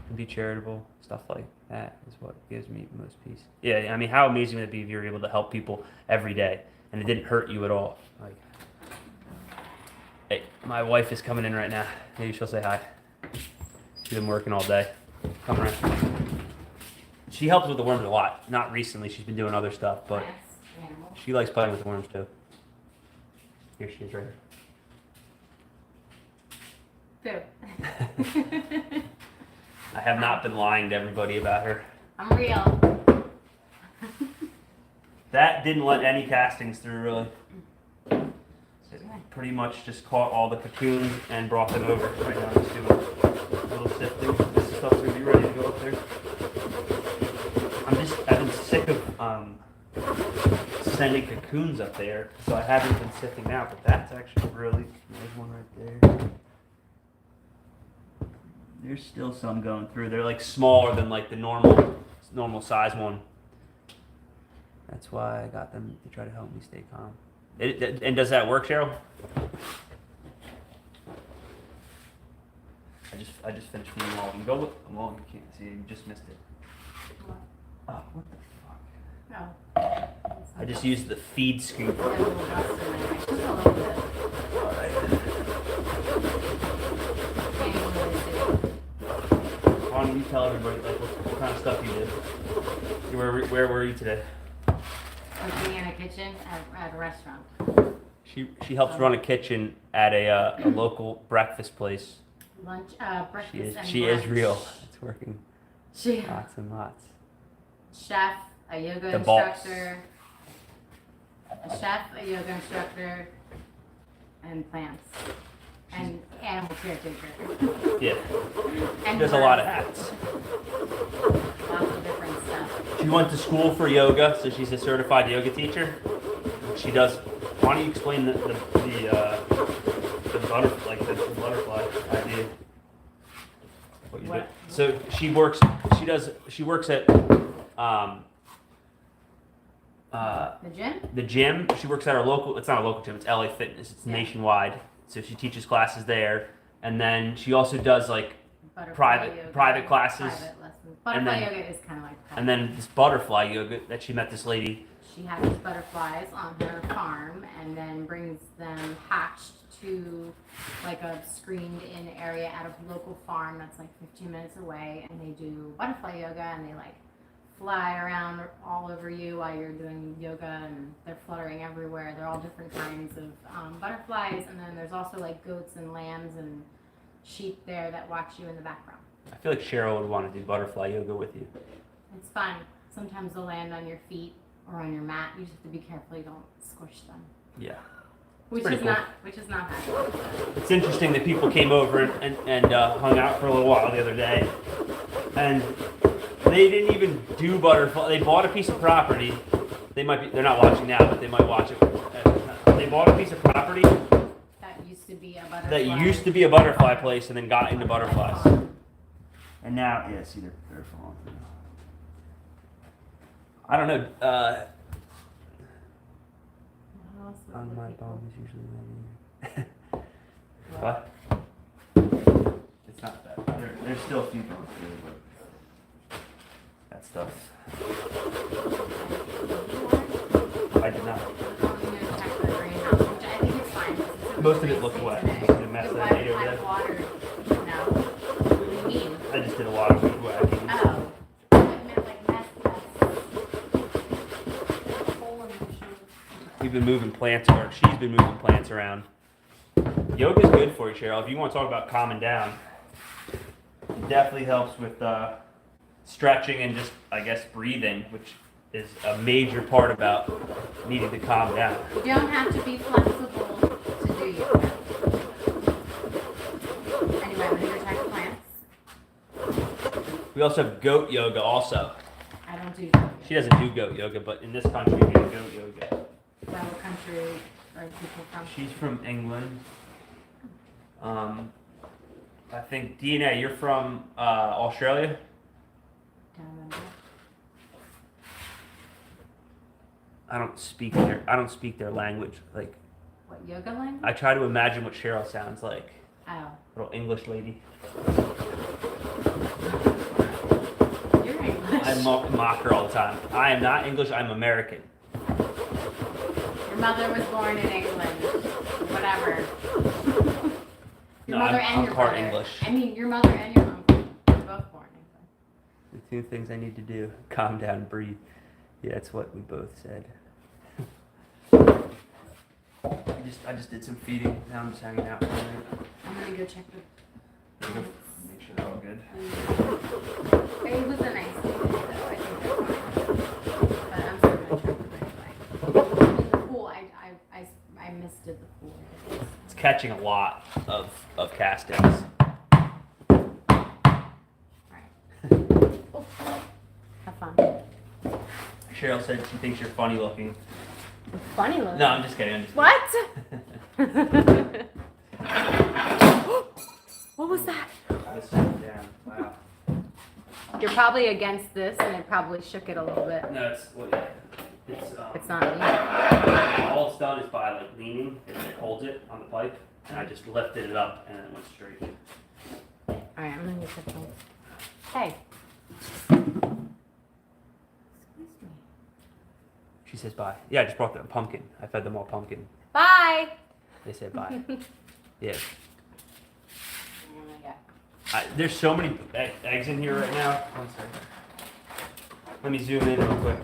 and be charitable. Stuff like that is what gives me most peace. Yeah, I mean, how amazing would it be if you were able to help people every day and it didn't hurt you at all? Like, hey, my wife is coming in right now. Maybe she'll say hi. She's been working all day. Come around. She helps with the worms a lot. Not recently. She's been doing other stuff, but she likes playing with the worms too. Here she is right here. Boo. I have not been lying to everybody about her. I'm real. That didn't let any castings through, really. It pretty much just caught all the cocoons and brought them over. Right now, I'm just doing a little sifting. This stuff's gonna be ready to go up there. I've been sick of sending cocoons up there, so I haven't been sifting out. But that's actually really. There's one right there. There's still some going through. They're like smaller than like the normal size one. That's why I got them to try to help me stay calm. And does that work, Cheryl? I just finished feeding all of them. Go look them all. You can't see it. You just missed it. Oh, what the fuck? No. I just used the feed scoop. Just a little bit. All right. Can't even really see it. Why don't you tell everybody like what kind of stuff you did? Where were you today? Working in a kitchen at a restaurant. She helps run a kitchen at a local breakfast place. Lunch, breakfast, and She brunch. is real. It's working. She Lots and lots. chef, a yoga The boss. instructor, a chef, a yoga instructor, and plants, and animal caretaker. Yeah. And There's a lot of hats. lots of different stuff. She went to school for yoga, so she's a certified yoga teacher. She does. Why don't you explain the butterfly, like the butterfly idea? What you What? did. So she works at The gym? the gym. She works at our local. It's not a local gym. It's LA Fitness. It's Yeah. nationwide. So she teaches classes there, and then she also does like Butterfly Private- yoga, private classes. Private lessons. And Butterfly then- yoga is kind of like private. and then this butterfly yoga that she met this lady. She hatches butterflies on her farm and then brings them hatched to like a screened-in area at a local farm that's like 15 minutes away, and they do butterfly yoga, and they like fly around all over you while you're doing yoga, and they're fluttering everywhere. They're all different kinds of butterflies, and then there's also like goats and lambs and sheep there that watch you in the background. I feel like Cheryl would want to do butterfly yoga with you. It's fun. Sometimes they'll land on your feet or on your mat. You just have to be careful you don't squish them. Yeah. Which pretty is cool. not bad. It's interesting that people came over and hung out for a little while the other day, and they didn't even do butterfly. They bought a piece of property. They're not watching now, but they might watch it. They bought a piece of property That used to be a butterfly. that used to be a butterfly place, and then got into butterflies. And now, yeah, see, they're falling. I don't know. On my bum is usually ready. What? It's not bad. There's still a few going through, but that stuff. I did not. Most of it looked wet. Most of the mess that I made over there. Water. No. What do you mean? I just did a lot of weed whacking. Oh. I meant like mess. Hole in the shoe. We've been moving plants, or she's been moving plants around. Yoga's good for you, Cheryl. If you want to talk about calming down, it definitely helps with stretching and just, I guess, breathing, which is a major part about needing to calm down. You don't have to be flexible to do yoga. Anyway, I'm gonna go check the plants. We also have goat yoga also. I don't do yoga. She doesn't do goat yoga, but in this country we do goat yoga. What country are people from? She's from England. I think DNA, you're from Australia? Down under. I don't speak their language. Like, What yodeling? I try to imagine what Cheryl sounds like. Oh, Little English lady. you're English. I mock her all the time. I am not English, I'm American. Your mother was born in England. Whatever. Your No, mother I'm and your part brother. English. I mean, your mother and your uncle were both born in England. The two things I need to do: calm down, breathe. Yeah, that's what we both said. I just did some feeding. Now I'm just hanging out for a minute. I'm gonna go check the. Make sure they're all good. It was a nice day, though. I think they're fine. But I'm still gonna check them anyway. In the pool, I misted the pool. It's catching a lot of castings. Alright. Oh, have fun. Cheryl said she thinks you're funny looking. Funny looking. No, I'm just kidding. I'm just What? What was that? This is down. Wow. You're probably against this, and it probably shook it a little bit. No, it's It's not me. all it's done is by like leaning, it holds it on the pipe, and I just lifted it up and it went straight. All right, I'm gonna get the phone. Hey. Excuse me. She says bye. Yeah, I just brought them pumpkin. I fed them all pumpkin. Bye. They said bye. Yeah. Oh my God. There's so many eggs in here right now. One second. Let me zoom in real quick.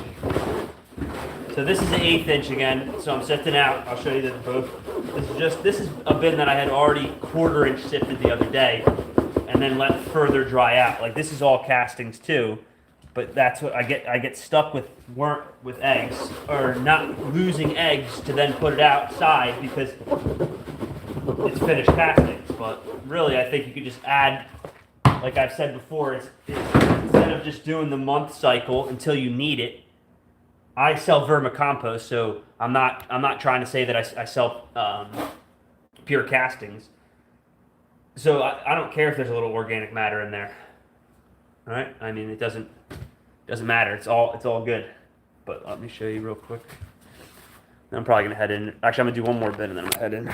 So this is the 1/8 inch again. So I'm sifting out. I'll show you that both. This is a bin that I had already 1/4 inch sifted the other day, and then let further dry out. Like this is all castings too, but that's what I get. I get stuck with eggs, or not losing eggs to then put it outside because it's finished castings. But really, I think you could just add, like I've said before, it's instead of just doing the month cycle until you need it. I sell vermicompost, so I'm not trying to say that I sell pure castings. So I don't care if there's a little organic matter in there. All right? I mean, it doesn't matter. It's all good. But let me show you real quick. I'm probably gonna head in. Actually, I'm gonna do one more bit and then I'm gonna head in.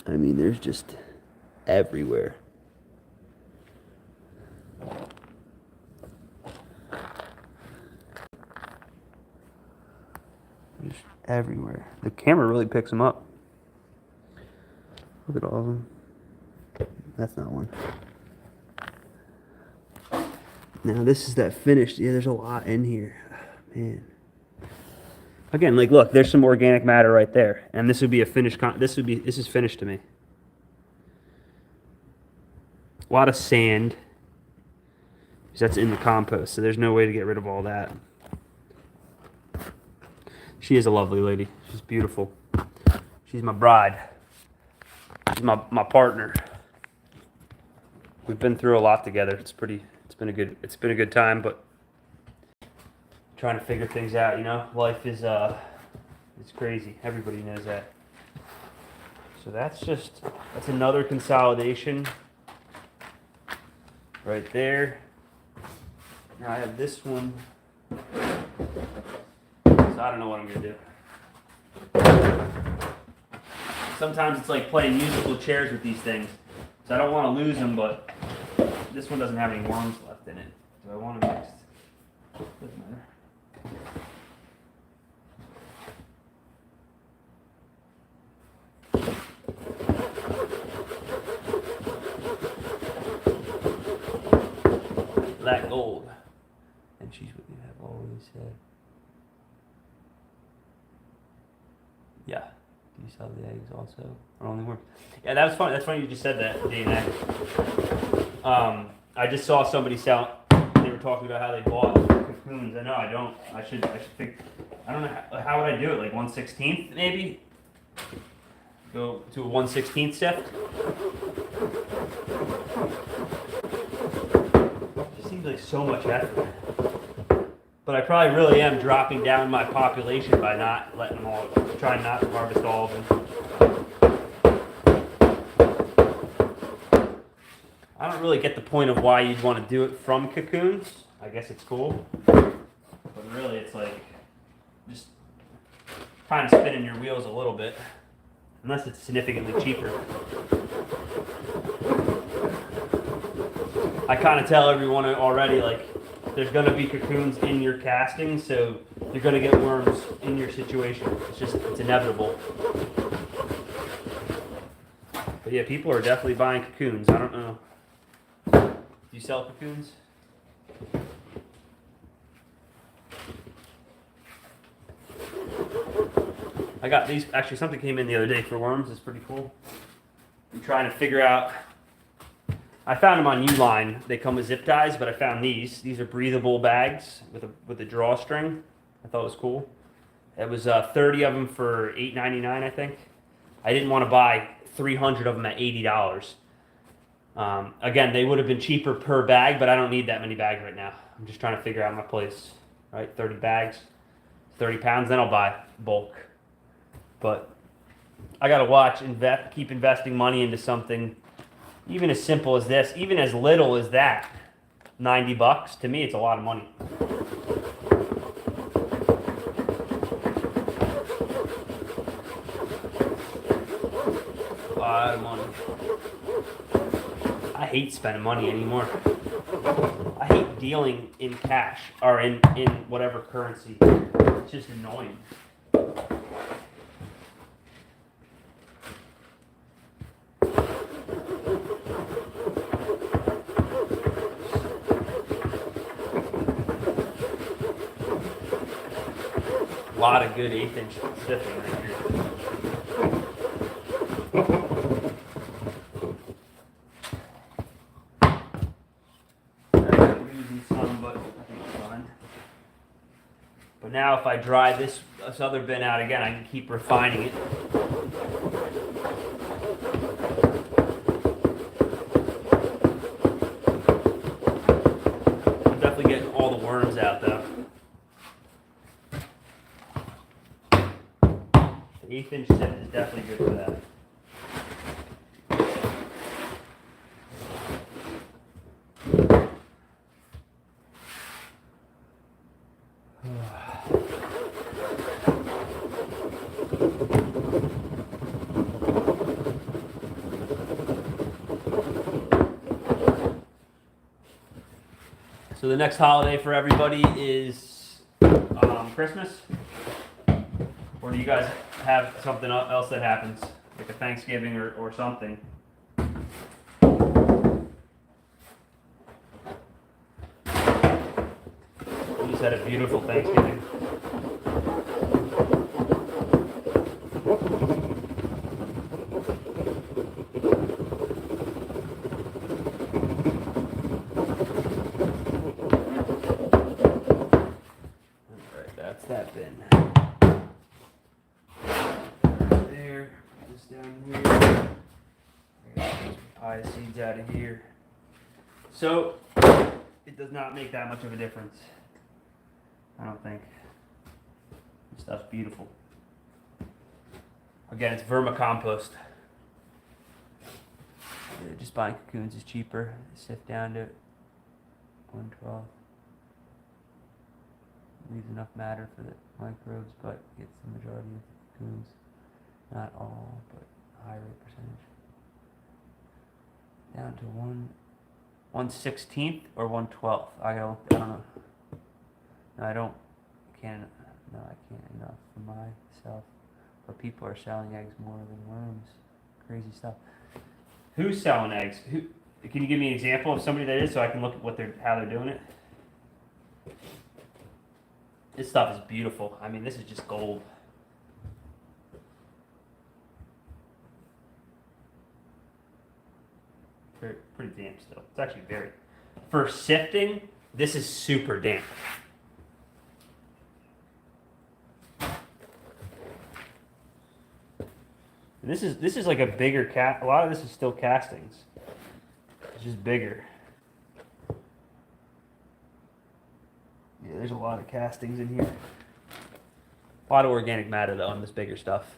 I mean, there's just everywhere. Just everywhere. The camera really picks them up. Look at all of them. That's not one. Now this is that finished. Yeah, there's a lot in here. Man. Again, like look, there's some organic matter right there, and this would be a finished. This is finished to me. A lot of sand. Because that's in the compost, so there's no way to get rid of all that. She is a lovely lady. She's beautiful. She's my bride. She's my partner. We've been through a lot together. It's been a good time, but trying to figure things out, you know? Life is it's crazy. Everybody knows that. So that's another consolidation right there. Now I have this one. So I don't know what I'm gonna do. Sometimes it's like playing musical chairs with these things. So I don't want to lose them, but this one doesn't have any worms left in it. Do I want to mix? Doesn't matter. Black gold. And she's what you have always said. Yeah. Do you sell the eggs also? Or only worms? Yeah, that was funny. That's funny you just said that, DNA. I just saw somebody sell. They were talking about how they bought cocoons. I know I don't. I should think. I don't know. How would I do it? Like 1/16th maybe? Go to a 1/16th sift? It seems like so much effort. But I probably really am dropping down my population by not letting them all, trying not to harvest all of them. I don't really get the point of why you'd want to do it from cocoons. I guess it's cool. But really it's like, just kind of spinning your wheels a little bit, unless it's significantly cheaper. I kind of tell everyone already, like, there's going to be cocoons in your casting, so you're going to get worms in your situation. It's inevitable. But yeah, people are definitely buying cocoons. I don't know. Do you sell cocoons? I got these. Actually, something came in the other day for worms. It's pretty cool. I'm trying to figure out. I found them on Uline. They come with zip ties, but I found these. These are breathable bags with a drawstring. I thought it was cool. It was 30 of them for $8.99, I think. I didn't want to buy 300 of them at $80. Again, they would have been cheaper per bag, but I don't need that many bags right now. I'm just trying to figure out my place. Right, 30 bags, 30 pounds. Then I'll buy bulk. But I gotta watch, keep investing money into something, even as simple as this, even as little as that. $90 to me, it's a lot of money. A lot of money. I hate spending money anymore. I hate dealing in cash or in whatever currency. It's just annoying. A lot of good 1/8" sifting right here. I'm losing some, but I think it's fine. But now if I dry this other bin out again, I can keep refining it. I'm definitely getting all the worms out though. The 1/8" sip is definitely good for that. So the next holiday for everybody is Christmas? Or do you guys have something else that happens? Like a Thanksgiving or something? You just had a beautiful Thanksgiving. That bin. There, this down here. I got some pie seeds out of here. So, it does not make that much of a difference. I don't think. This stuff's beautiful. Again, it's vermicompost. Yeah, just buying cocoons is cheaper. Sift down to 1/12. Leaves enough matter for the microbes, but gets the majority of the cocoons. Not all, but a high rate percentage. Down to 1/16 or 1/12. I don't know. No, I can't enough for myself. But people are selling eggs more than worms. Crazy stuff. Who's selling eggs? Can you give me an example of somebody that is, so I can look at how they're doing it? This stuff is beautiful. I mean, this is just gold. Pretty damp still. It's actually very... For sifting, this is super damp. And this is like a bigger a lot of this is still castings. It's just bigger. Yeah, there's a lot of castings in here. A lot of organic matter though on this bigger stuff.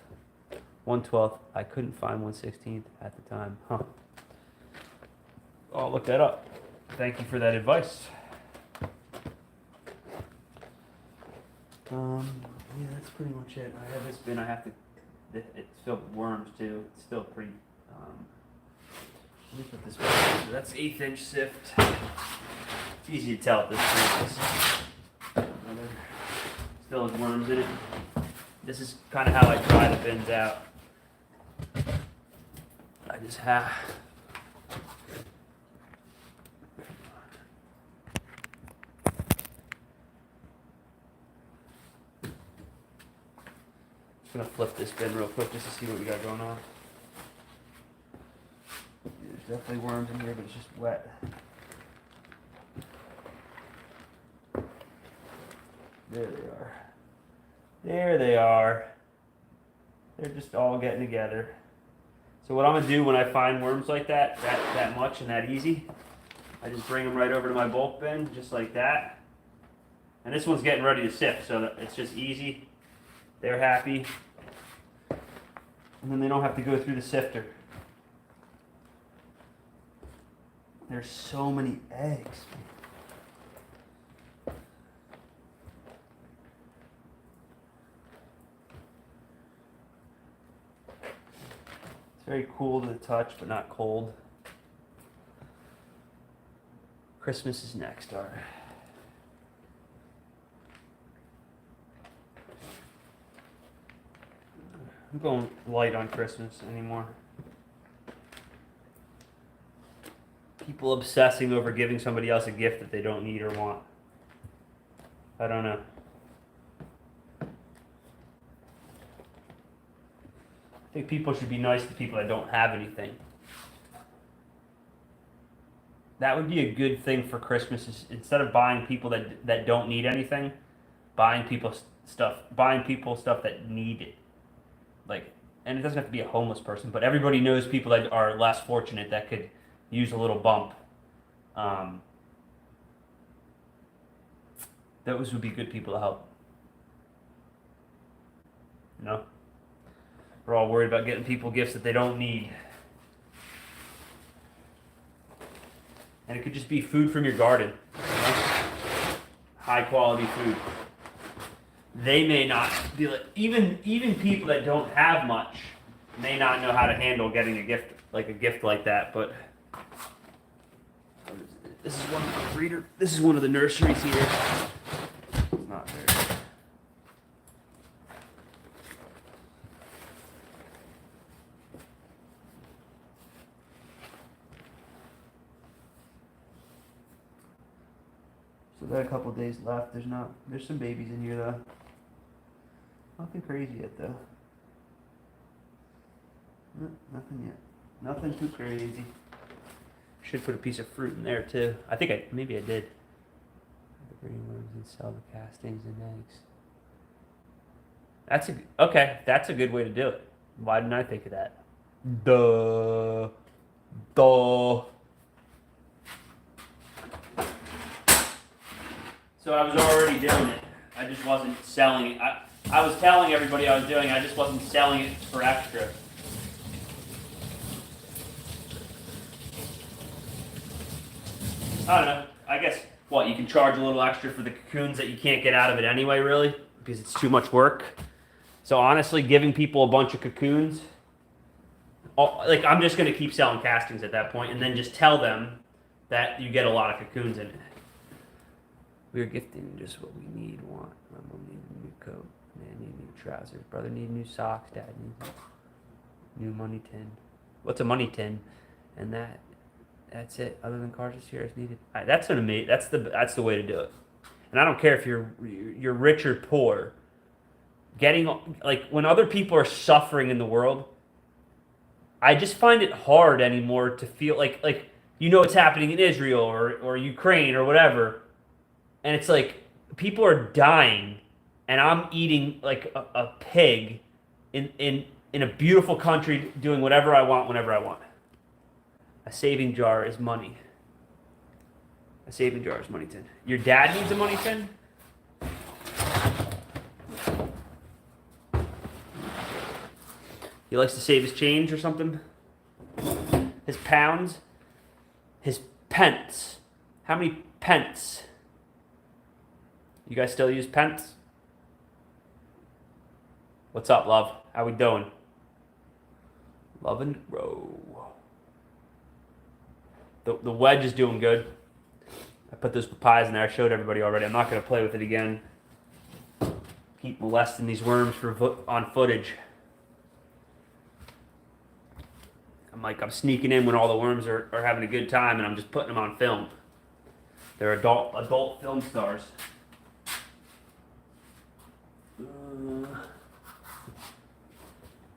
1/12. I couldn't find 1/16 at the time. Huh. I'll look that up. Thank you for that advice. Yeah, that's pretty much it. I have this bin. I have to. It's filled with worms too. It's still pretty. Let me put this back. So that's 1/8 inch sift. It's easy to tell at this point. Still has worms in it. This is kind of how I dry the bins out. I just have. Just gonna flip this bin real quick just to see what we got going on. There's definitely worms in here, but it's just wet. There they are. There they are. They're just all getting together. So what I'm gonna do when I find worms like that much and that easy, I just bring them right over to my bulk bin, just like that. And this one's getting ready to sift, so that it's just easy. They're happy. And then they don't have to go through the sifter. There's so many eggs. It's very cool to the touch, but not cold. Christmas is next, all right. I'm going light on Christmas anymore. People obsessing over giving somebody else a gift that they don't need or want. I don't know. I think people should be nice to people that don't have anything. That would be a good thing for Christmas, is instead of buying people that don't need anything, buying people stuff that need it. Like, and it doesn't have to be a homeless person, but everybody knows people that are less fortunate that could use a little bump. Those would be good people to help. You know? We're all worried about getting people gifts that they don't need. And it could just be food from your garden. You know? High quality food. They may not be like, even people that don't have much may not know how to handle getting a gift like that, but this is one of the breeder. This is one of the nurseries here. It's not very. So got a couple days left. There's some babies in here though. Nothing crazy yet though. Nothing yet. Nothing too crazy. Should put a piece of fruit in there too. I think maybe I did. The green worms and sell the castings and eggs. That's a good way to do it. Why didn't I think of that? Duh. So I was already doing it. I just wasn't selling it. I was telling everybody I was doing it, I just wasn't selling it for extra. I don't know. I guess, you can charge a little extra for the cocoons that you can't get out of it anyway, really, because it's too much work. So honestly, giving people a bunch of cocoons, I'm just going to keep selling castings at that point and then just tell them that you get a lot of cocoons in it. We're gifting just what we need, want. My mom needs a new coat. Man needs new trousers. Brother needs new socks. Dad needs a new money tin. What's a money tin? And that's it. Other than cars this year is needed. That's the way to do it. And I don't care if you're rich or poor. Getting when other people are suffering in the world, I just find it hard anymore to feel like what's happening in Israel or Ukraine or whatever. And it's like people are dying, and I'm eating like a pig in a beautiful country, doing whatever I want whenever I want. A saving jar is money. A saving jar is money tin. Your dad needs a money tin? He likes to save his change or something? His pounds? His pence. How many pence? You guys still use pence? What's up, love? How we doing? Love and grow. The wedge is doing good. I put those papayas in there. I showed everybody already. I'm not going to play with it again. Keep molesting these worms on footage. I'm sneaking in when all the worms are having a good time, and I'm just putting them on film. They're adult film stars.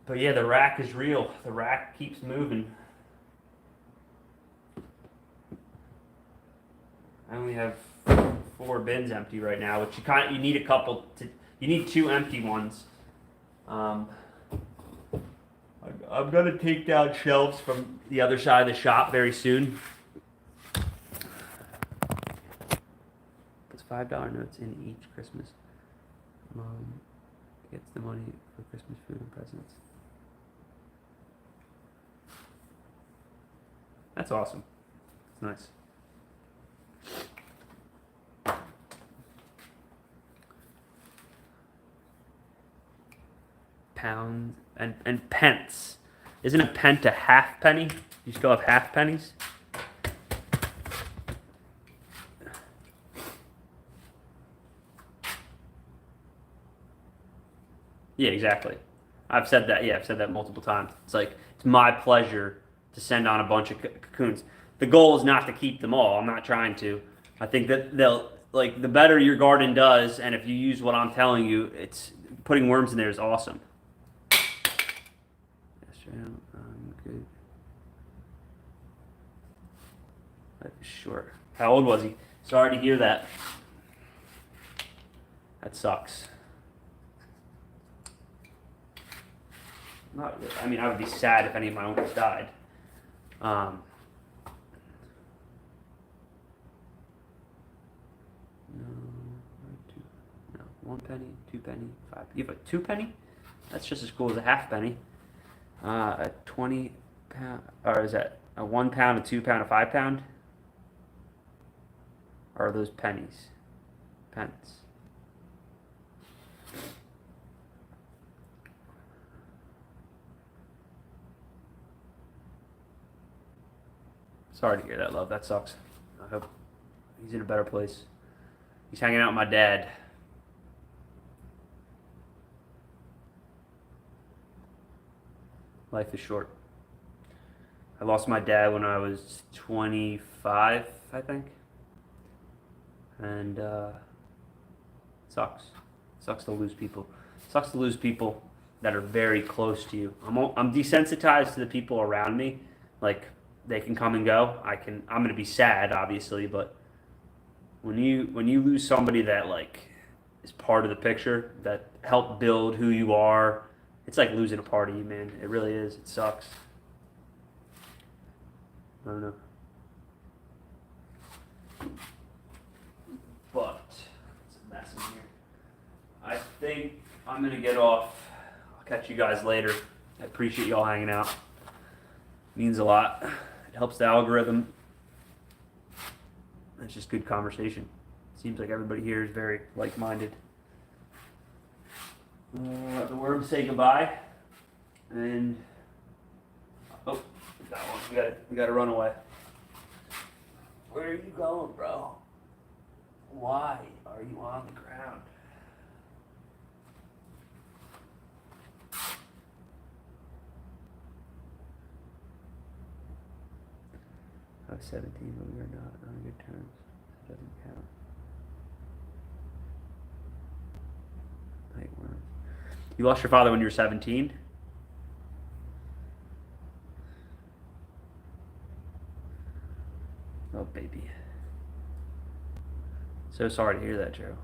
But yeah, the rack is real. The rack keeps moving. I only have 4 bins empty right now, which you need a couple to. You need 2 empty ones. I'm gonna take down shelves from the other side of the shop very soon. Puts $5 notes in each Christmas. Mom gets the money for Christmas food and presents. That's awesome. It's nice. Pounds and pence. Isn't a pence a half penny? You still have half pennies? Yeah, exactly. I've said that. Yeah, I've said that multiple times. It's like it's my pleasure to send on a bunch of cocoons. The goal is not to keep them all. I'm not trying to. I think that the better your garden does, and if you use what I'm telling you, it's putting worms in there is awesome. I'm good. Life is short. How old was he? Sorry to hear that. That sucks. Not really. I mean, I would be sad if any of my uncles died. No, 1 penny, 2 penny, 5. You have a 2 penny? That's just as cool as a half penny. A 20 pound, or is that a 1 pound, a 2 pound, a 5 pound? Or are those pennies? Pence. Sorry to hear that, love. That sucks. I hope he's in a better place. He's hanging out with my dad. Life is short. I lost my dad when I was 25, I think. And sucks. Sucks to lose people. Sucks to lose people that are very close to you. I'm desensitized to the people around me. Like, they can come and go. I'm gonna be sad, obviously, but when you lose somebody that like is part of the picture, that helped build who you are, it's like losing a part of you, man. It really is. It sucks. I don't know. But it's a mess in here. I think I'm gonna get off. I'll catch you guys later. I appreciate y'all hanging out. It means a lot. It helps the algorithm. It's just good conversation. Seems like everybody here is very like-minded. The worms say goodbye, and oh, that one. We gotta run away. Where are you going, bro? Why are you on the ground? I was 17, but we are not on good terms. It doesn't count. Nightworm. You lost your father when you were 17? Oh, baby. So sorry to hear that, Joe.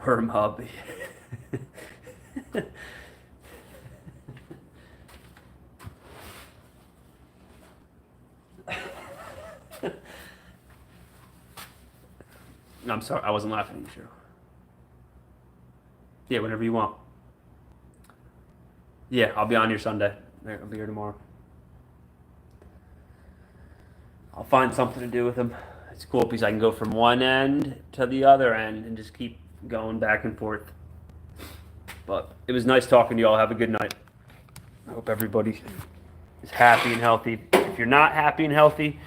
Worm hobby. I'm sorry, I wasn't laughing at you, Joe. Yeah, whenever you want. Yeah, I'll be on here Sunday. I'll be here tomorrow. I'll find something to do with him. It's cool because I can go from one end to the other end and just keep going back and forth. But it was nice talking to you all. Have a good night. I hope everybody is happy and healthy. If you're not happy and healthy,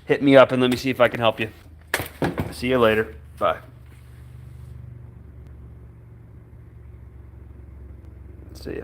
hit me up and let me see if I can help you. See you later. Bye. See ya.